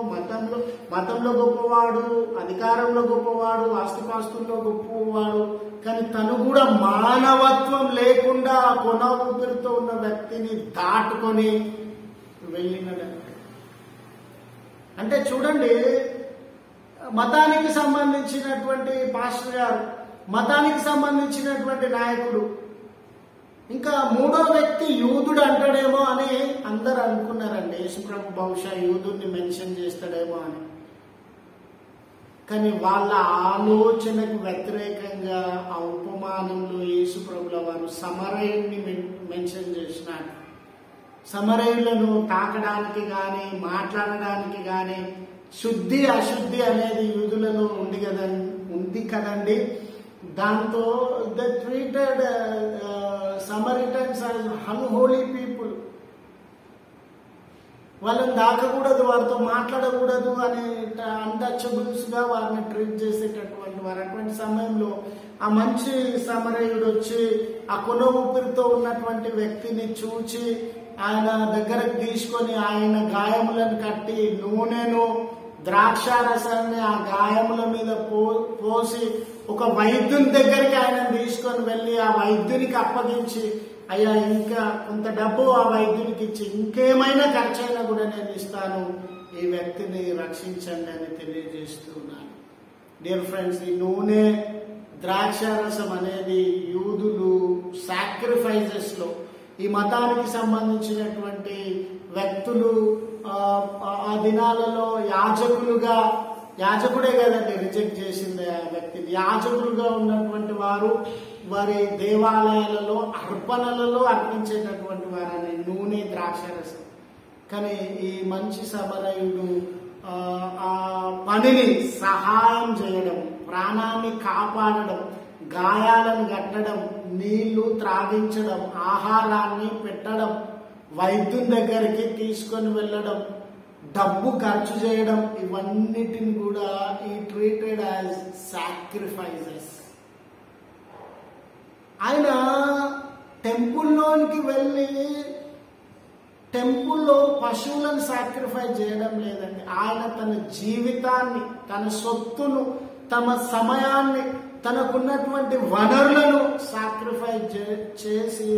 మతంలో గొప్పవాడు, అధికారంలో గొప్పవాడు, ఆస్తిపాస్తుల్లో గొప్పవాడు. కానీ తను కూడా మానవత్వం లేకుండా ఆ కొన ఊపిరితో ఉన్న వ్యక్తిని దాటుకొని వెళ్ళినాడు. అంటే చూడండి, మతానికి సంబంధించినటువంటి పాస్టర్ గారు, మతానికి సంబంధించినటువంటి నాయకుడు, ఇంకా మూడో వ్యక్తి యూదుడు అంటాడేమో అని అందరు అనుకున్నారండి. యేసుప్రభు బహుశా యూదుడిని మెన్షన్ చేస్తాడేమో అని. కానీ వాళ్ళ ఆలోచనకు వ్యతిరేకంగా ఆ ఉపమానంలో యేసుప్రభుల వారు సమరయుడిని మెన్షన్ చేసినాడు. సమరయులను తాకడానికి గాని మాట్లాడడానికి గాని శుద్ధి అశుద్ధి అనేది యూదులలో ఉంది కదండి. దాంతో the treated Samaritans as unholy people. వాళ్ళని దాకకూడదు, వారితో మాట్లాడకూడదు అని అన్టచబుల్స్ గా వారిని ట్రీట్ చేసేటటువంటి వారు. అటువంటి సమయంలో ఆ మంచి సమరయుడు వచ్చి ఆ కొన ఊపిరితో ఉన్నటువంటి వ్యక్తిని చూచి ఆయన దగ్గరకు తీసుకొని ఆయన గాయములను కట్టి నూనెను ద్రాక్షారసాన్ని ఆ గాయముల మీద పోసి ఒక వైద్యుని దగ్గరికి ఆయన తీసుకొని వెళ్ళి ఆ వైద్యునికి అప్పగించి, అయ్యా ఇంకా కొంత డబ్బు ఆ వైద్యునికి ఇచ్చి ఇంకేమైనా ఖర్చైనా కూడా నేను ఇస్తాను, ఈ వ్యక్తిని రక్షించండి అని తెలియజేస్తున్నాను. డియర్ ఫ్రెండ్స్, ఈ నూనె ద్రాక్షారసం అనేది యూదులు సాక్రిఫైజెస్ లో, ఈ మతానికి సంబంధించినటువంటి వ్యక్తులు ఆ దినాలలో యాజకుడే కదండి రిజెక్ట్ చేసింది ఆ వ్యక్తిని. యాజకులుగా ఉన్నటువంటి వారు వారి దేవాలయాలలో అర్పణలలో అర్పించేటటువంటి వారని నూనె ద్రాక్షరసం. కానీ ఈ మంచి సమరయుడు ఆ పనిని సహాయం చేయడం, ప్రాణాన్ని కాపాడడం, గాయాలను కట్టడం, నీళ్లు త్రాగించడం, ఆహారాన్ని పెట్టడం, వైద్యుని దగ్గరికి తీసుకొని వెళ్ళడం, డబ్బు ఖర్చు చేయడం, ఇవన్నిటిని కూడా ఈ ట్రీటెడ్ యాజ్ సాక్రిఫైజెస్. ఆయన టెంపుల్లోనికి వెళ్ళి టెంపుల్లో పశువులను సాక్రిఫైస్ చేయడం లేదండి. ఆయన తన జీవితాన్ని, తన సొత్తును, తమ సమయాన్ని, తనకున్నటువంటి వనరులను సాక్రిఫైస్ చేసి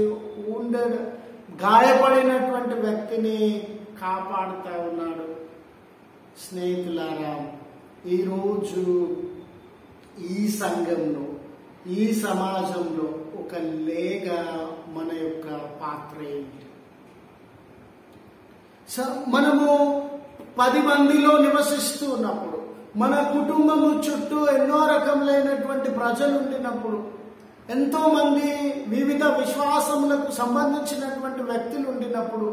గాయపడినటువంటి వ్యక్తిని కాపాడుతూ ఉన్నాడు. స్నేహితులారా, ఈరోజు ఈ సంఘంలో, ఈ సమాజంలో ఒక లేగా మన యొక్క పాత్ర ఏంటి? మనము 10 మందిలో నివసిస్తూ ఉన్నప్పుడు, మన కుటుంబము చుట్టూ ఎన్నో రకములైనటువంటి ప్రజలు ఉండినప్పుడు, ఎంతో మంది వివిధ విశ్వాసములకు సంబంధించినటువంటి వ్యక్తులు ఉండినప్పుడు,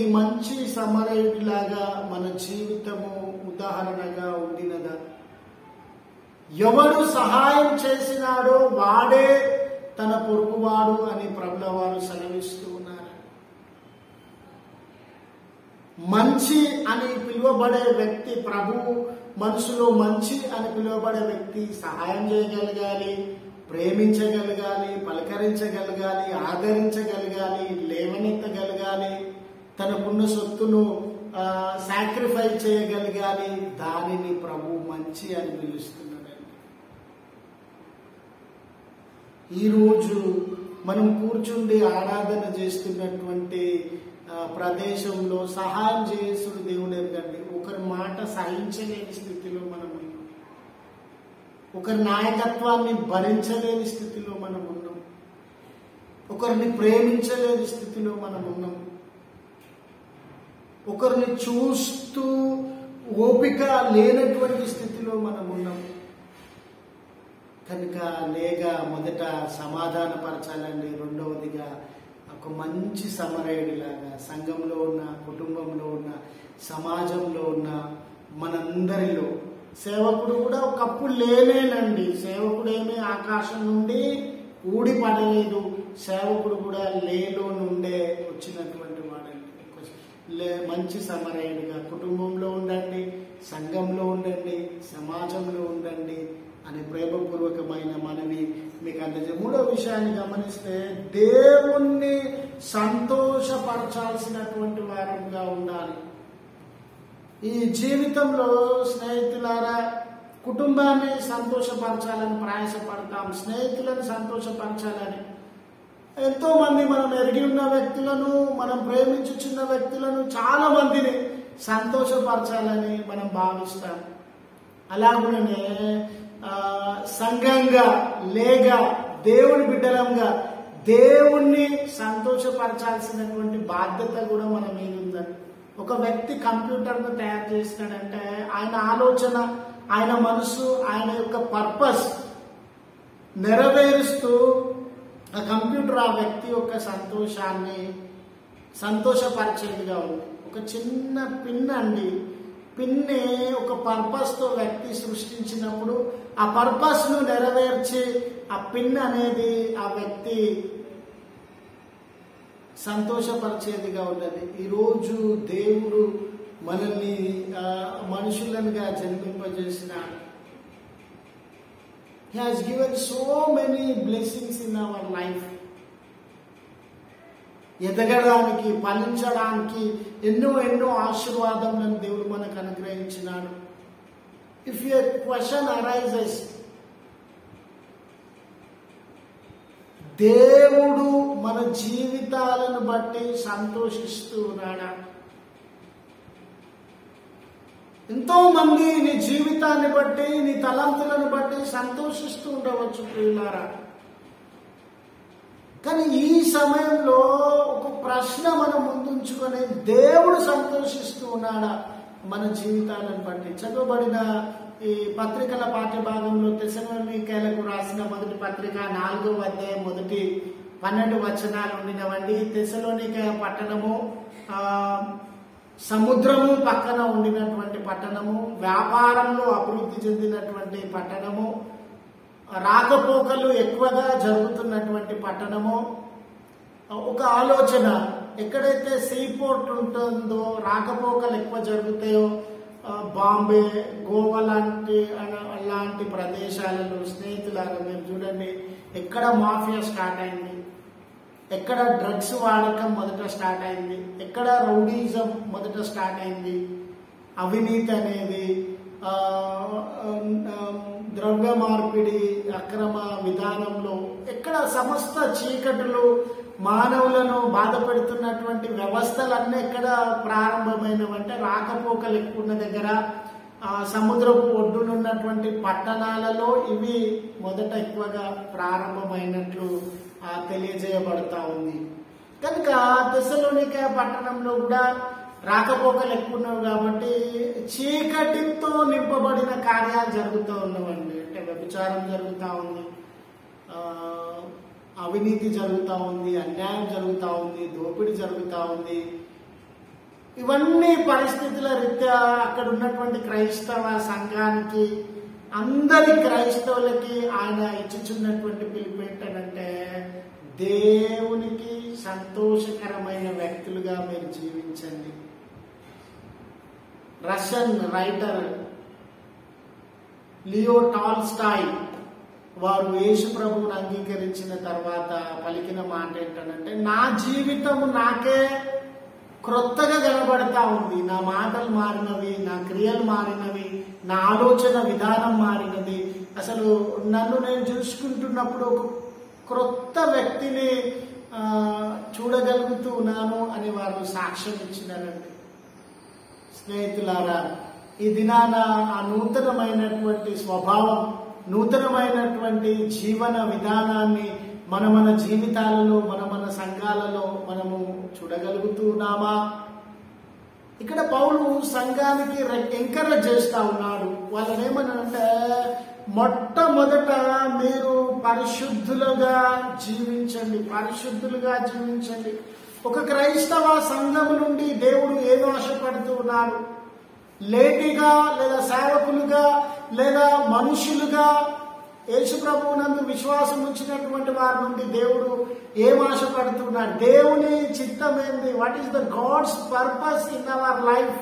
ఈ మంచి సమరయుడిలాగా మన జీవితము ఉదాహరణగా ఉండినదా? ఎవడు సహాయం చేసినాడో వాడే తన పొరుగువాడు అని ప్రభుల వారు సెలవిస్తూ ఉన్నారు. మంచి అని పిలువబడే వ్యక్తి, ప్రభు మనసులో మంచి అని పిలువబడే వ్యక్తి సహాయం చేయగలగాలి, ప్రేమించగలగాలి, పలకరించగలగాలి, ఆదరించగలగాలి, లేవనెత్తగలగాలి, తనకున్న సొత్తును సాక్రిఫైస్ చేయగలగాలి. దానిని ప్రభు మంచి అని పిలుస్తున్నాడండి. ఈరోజు మనం కూర్చుండి ఆరాధన చేస్తున్నటువంటి ప్రదేశంలో సహాయం చేస్తున్న దేవుడు ఎరగండి. ఒకరి మాట సహించలేని స్థితిలో మనం ఉన్నాం. ఒకరి నాయకత్వాన్ని భరించలేని స్థితిలో మనం ఉన్నాం. ఒకరిని ప్రేమించలేని స్థితిలో మనం ఉన్నాం. ఒకరిని చూస్తూ ఓపిక లేనటువంటి స్థితిలో మనం ఉన్నాం. కనుక లేక మొదట సమాధానపరచాలండి. రెండవదిగా ఒక మంచి సమరయుడిలాగా సంఘంలో ఉన్న, కుటుంబంలో ఉన్న, సమాజంలో ఉన్న మనందరిలో సేవకుడు కూడా ఒకప్పుడు లేనేనండి. సేవకుడు ఏమీ ఆకాశం నుండి ఊడిపడలేదు. సేవకుడు కూడా లేలో నుండే వచ్చినటువంటి వాడండి. మంచి సమరయుడిగా కుటుంబంలో ఉండండి, సంఘంలో ఉండండి, సమాజంలో ఉండండి అనే ప్రేమపూర్వకమైన మనవి మీకు అందజేయ. మూడో విషయాన్ని గమనిస్తే దేవుణ్ణి సంతోషపరచాల్సినటువంటి వారంగా ఉండాలి. ఈ జీవితంలో స్నేహితులారా కుటుంబాన్ని సంతోషపరచాలని ప్రయాసపడతాం, స్నేహితులను సంతోషపరచాలని. ఎంతో మంది మనం ఎరిగి ఉన్న వ్యక్తులను, మనం ప్రేమించుచున్న వ్యక్తులను, చాలా మందిని సంతోషపరచాలని మనం భావిస్తాం. అలాగనే సంఘంగా లేక దేవుని బిడ్డలంగా దేవుణ్ణి సంతోషపరచాల్సినటువంటి బాధ్యత కూడా మన మీద ఉందండి. ఒక వ్యక్తి కంప్యూటర్ను తయారు చేస్తాడంటే ఆయన ఆలోచన, ఆయన మనసు, ఆయన యొక్క పర్పస్ నెరవేరుస్తూ ఆ కంప్యూటర్ ఆ వ్యక్తి యొక్క సంతోషపరిచేదిగా ఉంది. ఒక చిన్న పిన్ అండి, పిన్ని ఒక పర్పస్ తో వ్యక్తి సృష్టించినప్పుడు ఆ పర్పస్ ను నెరవేర్చి ఆ పిన్ అనేది ఆ వ్యక్తి సంతోషపరిచేదిగా ఉన్నది. ఈరోజు దేవుడు మనల్ని మనుషులనుగా జన్మింపజేసినాడు. He has given so many blessings in our life. ఎదగడానికి, ఫలించడానికి ఎన్నో ఆశీర్వాదములను దేవుడు మనకు అనుగ్రహించినాడు. ఇఫ్ ఏ క్వశ్చన్ అరైజెస్, దేవుడు మన జీవితాలను బట్టి సంతోషిస్తూ ఉన్నాడా? ఎంతో మంది నీ జీవితాన్ని బట్టి, నీ తలంతులను బట్టి సంతోషిస్తూ ఉండవచ్చు ప్రియులారా. కానీ ఈ సమయంలో ఒక ప్రశ్న మనం ముందుంచుకొని, దేవుడు సంతోషిస్తూ ఉన్నాడా మన జీవితాలను బట్టి? చదవబడిన ఈ పత్రికల పాఠ్యభాగంలో తెస్సలోనికైలకు రాసిన మొదటి పత్రిక 4వ అధ్యాయం మొదటి 12 వచనాలు ఉండినవండి. తెస్సలోనికై పట్టణము సముద్రము పక్కన ఉండినటువంటి పట్టణము, వ్యాపారంలో అభివృద్ధి చెందినటువంటి పట్టణము, రాకపోకలు ఎక్కువగా జరుగుతున్నటువంటి పట్టణము. ఒక ఆలోచన, ఎక్కడైతే సీపోర్ట్ ఉంటుందో, రాకపోకలు ఎక్కువ జరుగుతాయో, బాంబే, గోవా లాంటి ప్రదేశాలలో స్నేహితులారా మీరు చూడండి, ఎక్కడ మాఫియా స్టార్ట్ అయింది, ఎక్కడ డ్రగ్స్ వాడకం మొదట స్టార్ట్ అయింది, ఎక్కడ రౌడీజం మొదట స్టార్ట్ అయింది, అవినీతి అనేది, ద్రవ్య మార్పిడి, అక్రమ విధానంలో, ఎక్కడ సమస్త చీకటులు మానవులను బాధ పెడుతున్నటువంటి వ్యవస్థలన్నీ ఎక్కడ ప్రారంభమైనవంటే రాకపోకలు ఎక్కువ ఉన్న దగ్గర, సముద్రపు ఒడ్డునున్నటువంటి పట్టణాలలో ఇవి మొదట ఎక్కువగా ప్రారంభమైనట్లు తెలియజేయబడతా ఉంది. కనుక తెస్సలోనికై పట్టణంలో కూడా రాకపోకలు ఎక్కువ ఉన్నవి కాబట్టి చీకటితో నింపబడిన కార్యాలు జరుగుతూ ఉన్నవండి. అంటే వ్యభిచారం జరుగుతూ ఉంది, అవినీతి జరుగుతూ ఉంది, అన్యాయం జరుగుతూ ఉంది, దోపిడీ జరుగుతూ ఉంది. ఇవన్నీ పరిస్థితుల రీత్యా అక్కడ ఉన్నటువంటి క్రైస్తవ సంఘానికి, అందరి క్రైస్తవులకి ఆయన ఇచ్చుచున్నటువంటి పిలుపు ఏంటంటే, దేవునికి సంతోషకరమైన వ్యక్తులుగా మీరు జీవించండి. రష్యన్ రైటర్ లియో టాల్స్టాయ్ వారు యేసు ప్రభువును అంగీకరించిన తర్వాత పలికిన మాట ఏంటంటే, నా జీవితము నాకే క్రొత్తగా కనబడతా ఉంది, నా మాటలు మారినవి, నా క్రియలు మారినవి, నా ఆలోచన విధానం మారినది. అసలు నన్ను నేను చూసుకుంటున్నప్పుడు క్రొత్త వ్యక్తిని చూడగలుగుతూ ఉన్నాను అని వారు సాక్ష్యం ఇచ్చినారండి. స్నేహితులారా, ఈ దినాన ఆ నూతనమైనటువంటి స్వభావం, నూతనమైనటువంటి జీవన విధానాన్ని మన జీవితాలలో, మన సంఘాలలో మనము చూడగలుగుతున్నామా? ఇక్కడ పౌలు సంఘానికి ఎంకరేజ్ చేస్తా ఉన్నాడు. వాళ్ళని ఏమనంటే, మొట్టమొదట మీరు పరిశుద్ధులుగా జీవించండి, పరిశుద్ధులుగా జీవించండి. ఒక క్రైస్తవ సంఘం నుండి దేవుడు ఏదో ఆశపడుతూ ఉన్నాడు. లేటిగా లేదా సేవకులుగా లేదా మనుషులుగా యేసు ప్రభువునందు విశ్వాసం ఉంచినటువంటి వారి నుండి దేవుడు ఏం ఆశపడుతున్నాడు? దేవుని చిత్తం ఏంది? What is the God's purpose in our life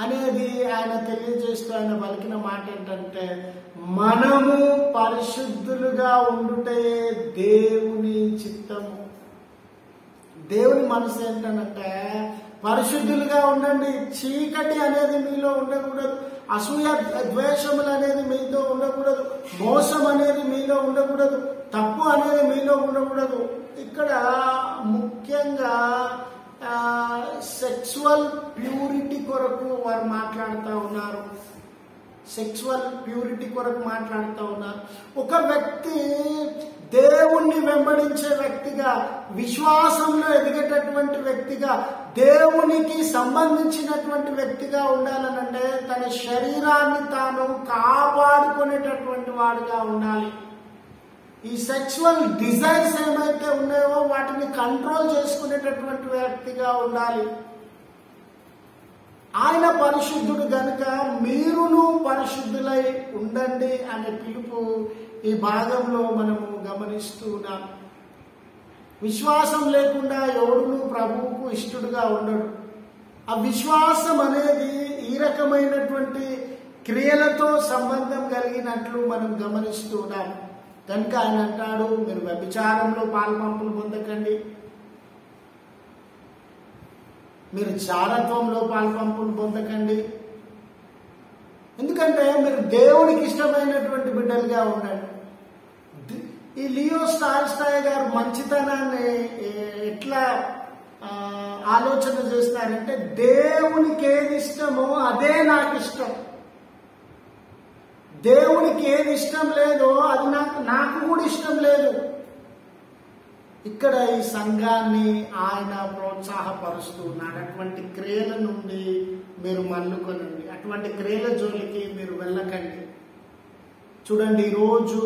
అనేది ఆయన తెలియజేస్తూ ఆయన పలికిన మాట ఏంటంటే, మనము పరిశుద్ధులుగా ఉండుటే దేవుని చిత్తము. దేవుని మనసు ఏంటంటే, పరిశుద్ధులుగా ఉండండి. చీకటి అనేది మీలో ఉండకూడదు, అసూయ ద్వేషములు అనేది మీలో ఉండకూడదు, మోసం అనేది మీలో ఉండకూడదు, తప్పు అనేది మీలో ఉండకూడదు. ఇక్కడ ముఖ్యంగా సెక్సువల్ ప్యూరిటీ కొరకు వారు మాట్లాడుతూ ఉన్నారు. సెక్సువల్ ప్యూరిటీ కొరకు మాట్లాడుతూ ఉన్నారు. ఒక వ్యక్తి దేవుణ్ణి వెంబడించే వ్యక్తిగా, విశ్వాసంలో ఎదిగేటటువంటి వ్యక్తిగా, దేవునికి సంబంధించినటువంటి వ్యక్తిగా ఉండాలనంటే తన శరీరాన్ని తాను కాపాడుకునేటటువంటి వాడుగా ఉండాలి. ఈ సెక్సువల్ డిజైర్స్ ఏమైతే ఉన్నాయో వాటిని కంట్రోల్ చేసుకునేటటువంటి వ్యక్తిగా ఉండాలి. ఆయన పరిశుద్ధుడు గనుక మీరును పరిశుద్ధులై ఉండండి అనే పిలుపు ఈ భాగంలో మనము గమనిస్తూ ఉన్నాం. విశ్వాసం లేకుండా ఎవడును ప్రభువుకు ఇష్టడుగా ఉండడు. ఆ విశ్వాసం అనేది ఈ రకమైనటువంటి క్రియలతో సంబంధం కలిగినట్లు మనం గమనిస్తూ ఉన్నాం. కనుక ఆయన అంటాడు, మీరు వ్యభిచారంలో పాల్పంపులు పొందకండి, మీరు జారత్వంలో పాల్పంపులు పొందకండి. ఎందుకంటే మీరు దేవునికి ఇష్టమైనటువంటి బిడ్డలుగా ఉండండి. ఈ లియో టాల్స్టాయ్ గారు మంచితనాన్ని ఎట్లా ఆలోచన చేస్తారంటే, దేవునికి ఏది ఇష్టమో అదే నాకు ఇష్టం, దేవునికి ఏది ఇష్టం లేదో అది నాకు కూడా ఇష్టం లేదు. ఇక్కడ ఈ సంఘాన్ని ఆయన ప్రోత్సాహపరుస్తూ ఉన్నాడు. అటువంటి క్రియల నుండి మీరు మల్లుకొనండి, అటువంటి క్రియల జోలికి మీరు వెళ్ళకండి. చూడండి, ఈరోజు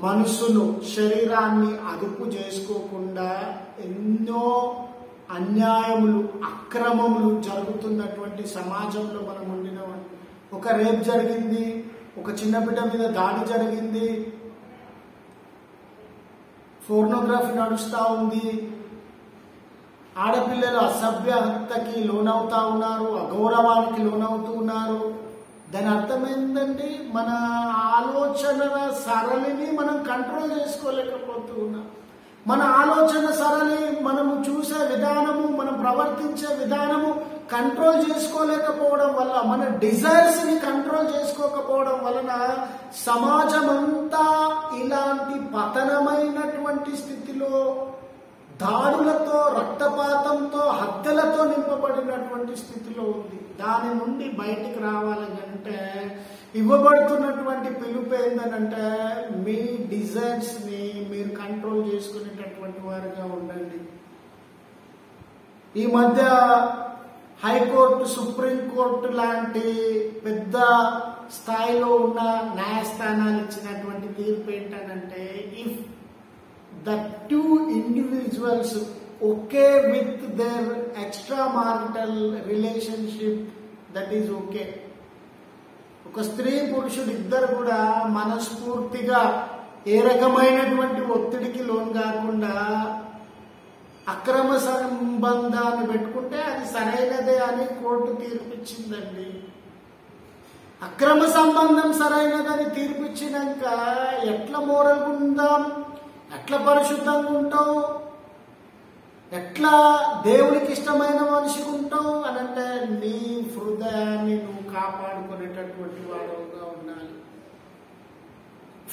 మనసును, శరీరాన్ని అదుపు చేసుకోకుండా ఎన్నో అన్యాయములు, అక్రమములు జరుగుతున్నటువంటి సమాజంలో మనం ఉండినాం. ఒక రేప్ జరిగింది, ఒక చిన్న బిడ్డ మీద దాడి జరిగింది, పోర్నోగ్రఫీ నడుస్తూ ఉంది, ఆడపిల్లలు అసభ్యతకి లోనవుతా ఉన్నారు, అగౌరవానికి లోనవుతూ ఉన్నారు. దాని అర్థం ఏంటంటే, మన ఆలోచనల సరళిని మనం కంట్రోల్ చేసుకోలేకపోతూ ఉన్నాం. మన ఆలోచన సరళి, మనము చూసే విధానము, మనం ప్రవర్తించే విధానము కంట్రోల్ చేసుకోలేకపోవడం వల్ల, మన డిజైర్స్ ని కంట్రోల్ చేసుకోకపోవడం వలన సమాజం అంతా ఇలాంటి పతనమైనటువంటి స్థితిలో, దాడులతో, రక్తపాతంతో, హత్యలతో నింపబడినటువంటి స్థితిలో ఉంది. దాని నుండి బయటికి రావాలంటే ఇవ్వబడుతున్నటువంటి పిలుపు ఏంటంటే, మీ డిజైర్స్ ని మీరు కంట్రోల్ చేసుకునేటటువంటి వారుగా ఉండండి. ఈ మధ్య హైకోర్టు, సుప్రీంకోర్టు లాంటి పెద్ద స్థాయిలో ఉన్న న్యాయస్థానాలు ఇచ్చినటువంటి తీర్పు ఏంటంటే, if the two individuals okay with their extramarital relationship, that is okay. ఒక స్త్రీ పురుషుడు ఇద్దరు కూడా మనస్ఫూర్తిగా ఏ రకమైనటువంటి ఒత్తిడికి లోన్ కాకుండా అక్రమ సంబంధాన్ని పెట్టుకుంటే అది సరైనదే అని కోర్టు తీర్పిచ్చిందండి. అక్రమ సంబంధం సరైనదని తీర్పిచ్చినాక ఎట్లా మోరల్గా ఉందాం, ఎట్లా పరిశుద్ధంగా ఉంటావు, ఎట్లా దేవునికి ఇష్టమైన మనిషికి ఉంటావు అని అంటే, నీ హృదయాన్ని నువ్వు కాపాడుకునేటటువంటి వాడుగా ఉండాలి.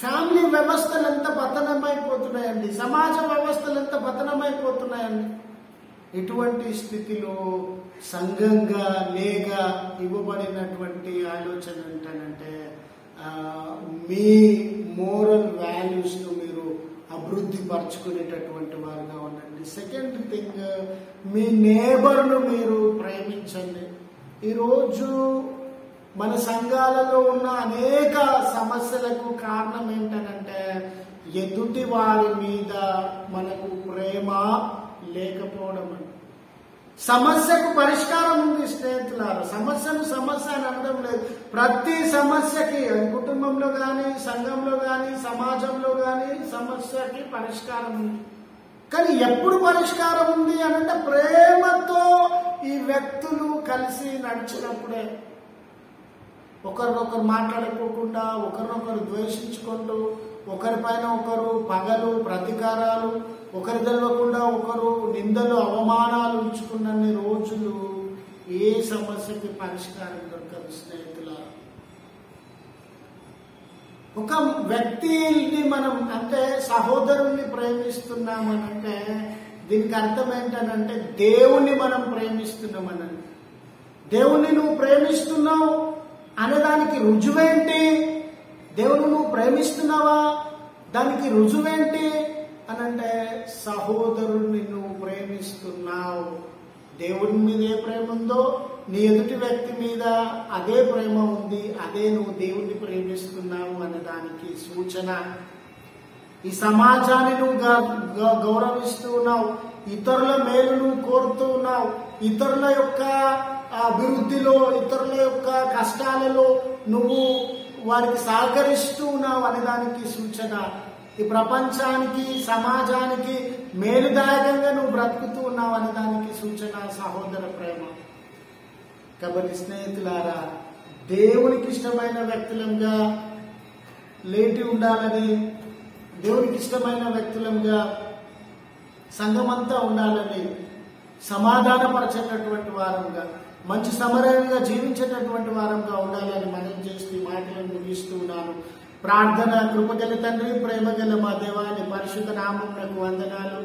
ఫ్యామిలీ వ్యవస్థలు ఎంత పతనమైపోతున్నాయండి, సమాజ వ్యవస్థలు ఎంత పతనమైపోతున్నాయండి. ఇటువంటి స్థితిలో సంఘంగా లేక ఇవ్వబడినటువంటి ఆలోచన ఏంటంటే మీ మోరల్ వాల్యూస్ను మీరు అభివృద్ధి పరచుకునేటటువంటి వారుగా ఉండండి. సెకండ్ థింగ్, మీ నేబర్ను మీరు ప్రేమించండి. ఈరోజు మన సంఘాలలో ఉన్న అనేక సమస్యలకు కారణం ఏంటనంటే ఎదుటి వారి మీద మనకు ప్రేమ లేకపోవడం. సమస్యకు పరిష్కారం ఉంది స్నేహితులారా. సమస్య అని అనడం లేదు. ప్రతి సమస్యకి కుటుంబంలో కానీ, సంఘంలో కానీ, సమాజంలో కానీ సమస్యకి పరిష్కారం ఉంది. కానీ ఎప్పుడు పరిష్కారం ఉంది అనంటే ప్రేమతో ఈ వ్యక్తులు కలిసి నడిచినప్పుడే. ఒకరినొకరు మాట్లాడుకోకుండా, ఒకరినొకరు ద్వేషించుకుంటూ, ఒకరిపైన ఒకరు పగలు, ప్రతీకారాలు, ఒకరి తెలియకుండా ఒకరు నిందలు, అవమానాలు ఉంచుకున్నన్ని రోజులు ఏ సమస్యకి పరిష్కారం దొరకదు స్నేహితులారా. ఒక వ్యక్తిని మనం అంటే సహోదరుణ్ణి ప్రేమిస్తున్నామనంటే దీనికి అర్థం ఏంటనంటే దేవుణ్ణి మనం ప్రేమిస్తున్నామనండి. దేవుణ్ణి నువ్వు ప్రేమిస్తున్నావు అనేదానికి రుజువేంటి? దేవుని నువ్వు ప్రేమిస్తున్నావా, దానికి రుజువేంటి అనంటే సహోదరుణ్ణి నువ్వు ప్రేమిస్తున్నావు. దేవుని మీద ఏ ప్రేమ ఉందో నీ ఎదుటి వ్యక్తి మీద అదే ప్రేమ ఉంది. అదే నువ్వు దేవుణ్ణి ప్రేమిస్తున్నావు అనే దానికి సూచన. ఈ సమాజాన్ని నువ్వు గౌరవిస్తూ ఉన్నావు, ఇతరుల మేలు నువ్వు కోరుతూ ఉన్నావు, ఇతరుల యొక్క అభివృద్ధిలో, ఇతరుల యొక్క కష్టాలలో నువ్వు వారికి సహకరిస్తూ ఉన్నావు అనేదానికి సూచన. ఈ ప్రపంచానికి, సమాజానికి మేలుదాయకంగా నువ్వు బ్రతుకుతూ ఉన్నావు అనేదానికి సూచన సహోదర ప్రేమ. కాబట్టి స్నేహితులారా, దేవునికి ఇష్టమైన వ్యక్తులంగా లేటి ఉండాలని, దేవునికి ఇష్టమైన వ్యక్తులంగా సంఘమంతా ఉండాలని, సమాధానపరచేటటువంటి వారంగా, మంచి సమరంగా జీవించేటటువంటి వారంగా ఉండాలని మనం చేస్తూ మాటలను ముగిస్తూ ఉన్నాను. ప్రార్థన. కృపగల తండ్రి, ప్రేమగల మా దేవాని పరిశుద్ధ నామమునకు వందనాలు.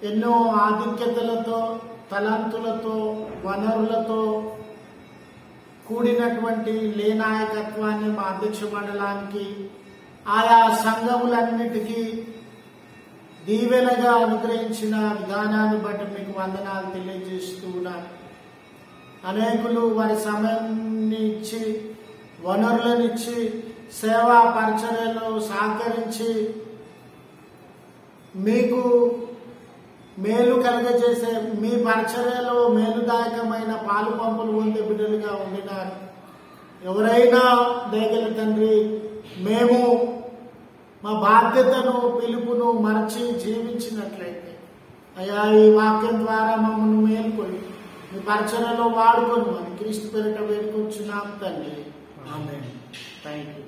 ఎన్నో ఆధిక్యతలతో, తలాంతులతో, వనరులతో కూడినటువంటి లేనాయకత్వాన్ని మా అధ్యక్ష మండలానికి, ఆయా సంఘములన్నిటికీ దీవెనగా అనుగ్రహించిన విధానాన్ని బట్టి మీకు వందనాలు తెలియజేస్తూ ఉన్నాను. అనేకులు వారి సమయాన్ని ఇచ్చి, వనరులనిచ్చి, సేవా పరిచర్యలో సహకరించి మీకు మేలు కలుగజేసే మీ పరిచర్యలో మేలుదాయకమైన పాలు పంపులు పొందే బిడ్డలుగా ఉండినారు. ఎవరైనా దయగల తండ్రి, మేము మా బాధ్యతను, పిలుపును మరచి జీవించినట్లయితే అయ్యా, ఈ వాక్యం ద్వారా మమ్మల్ని మేలుకొని మీ పరిచర్యలో వాడుకొని మరి క్రీస్తు పేరిట వేడుకొచ్చున్నాం తండ్రి. ఆమేన్. Thank you.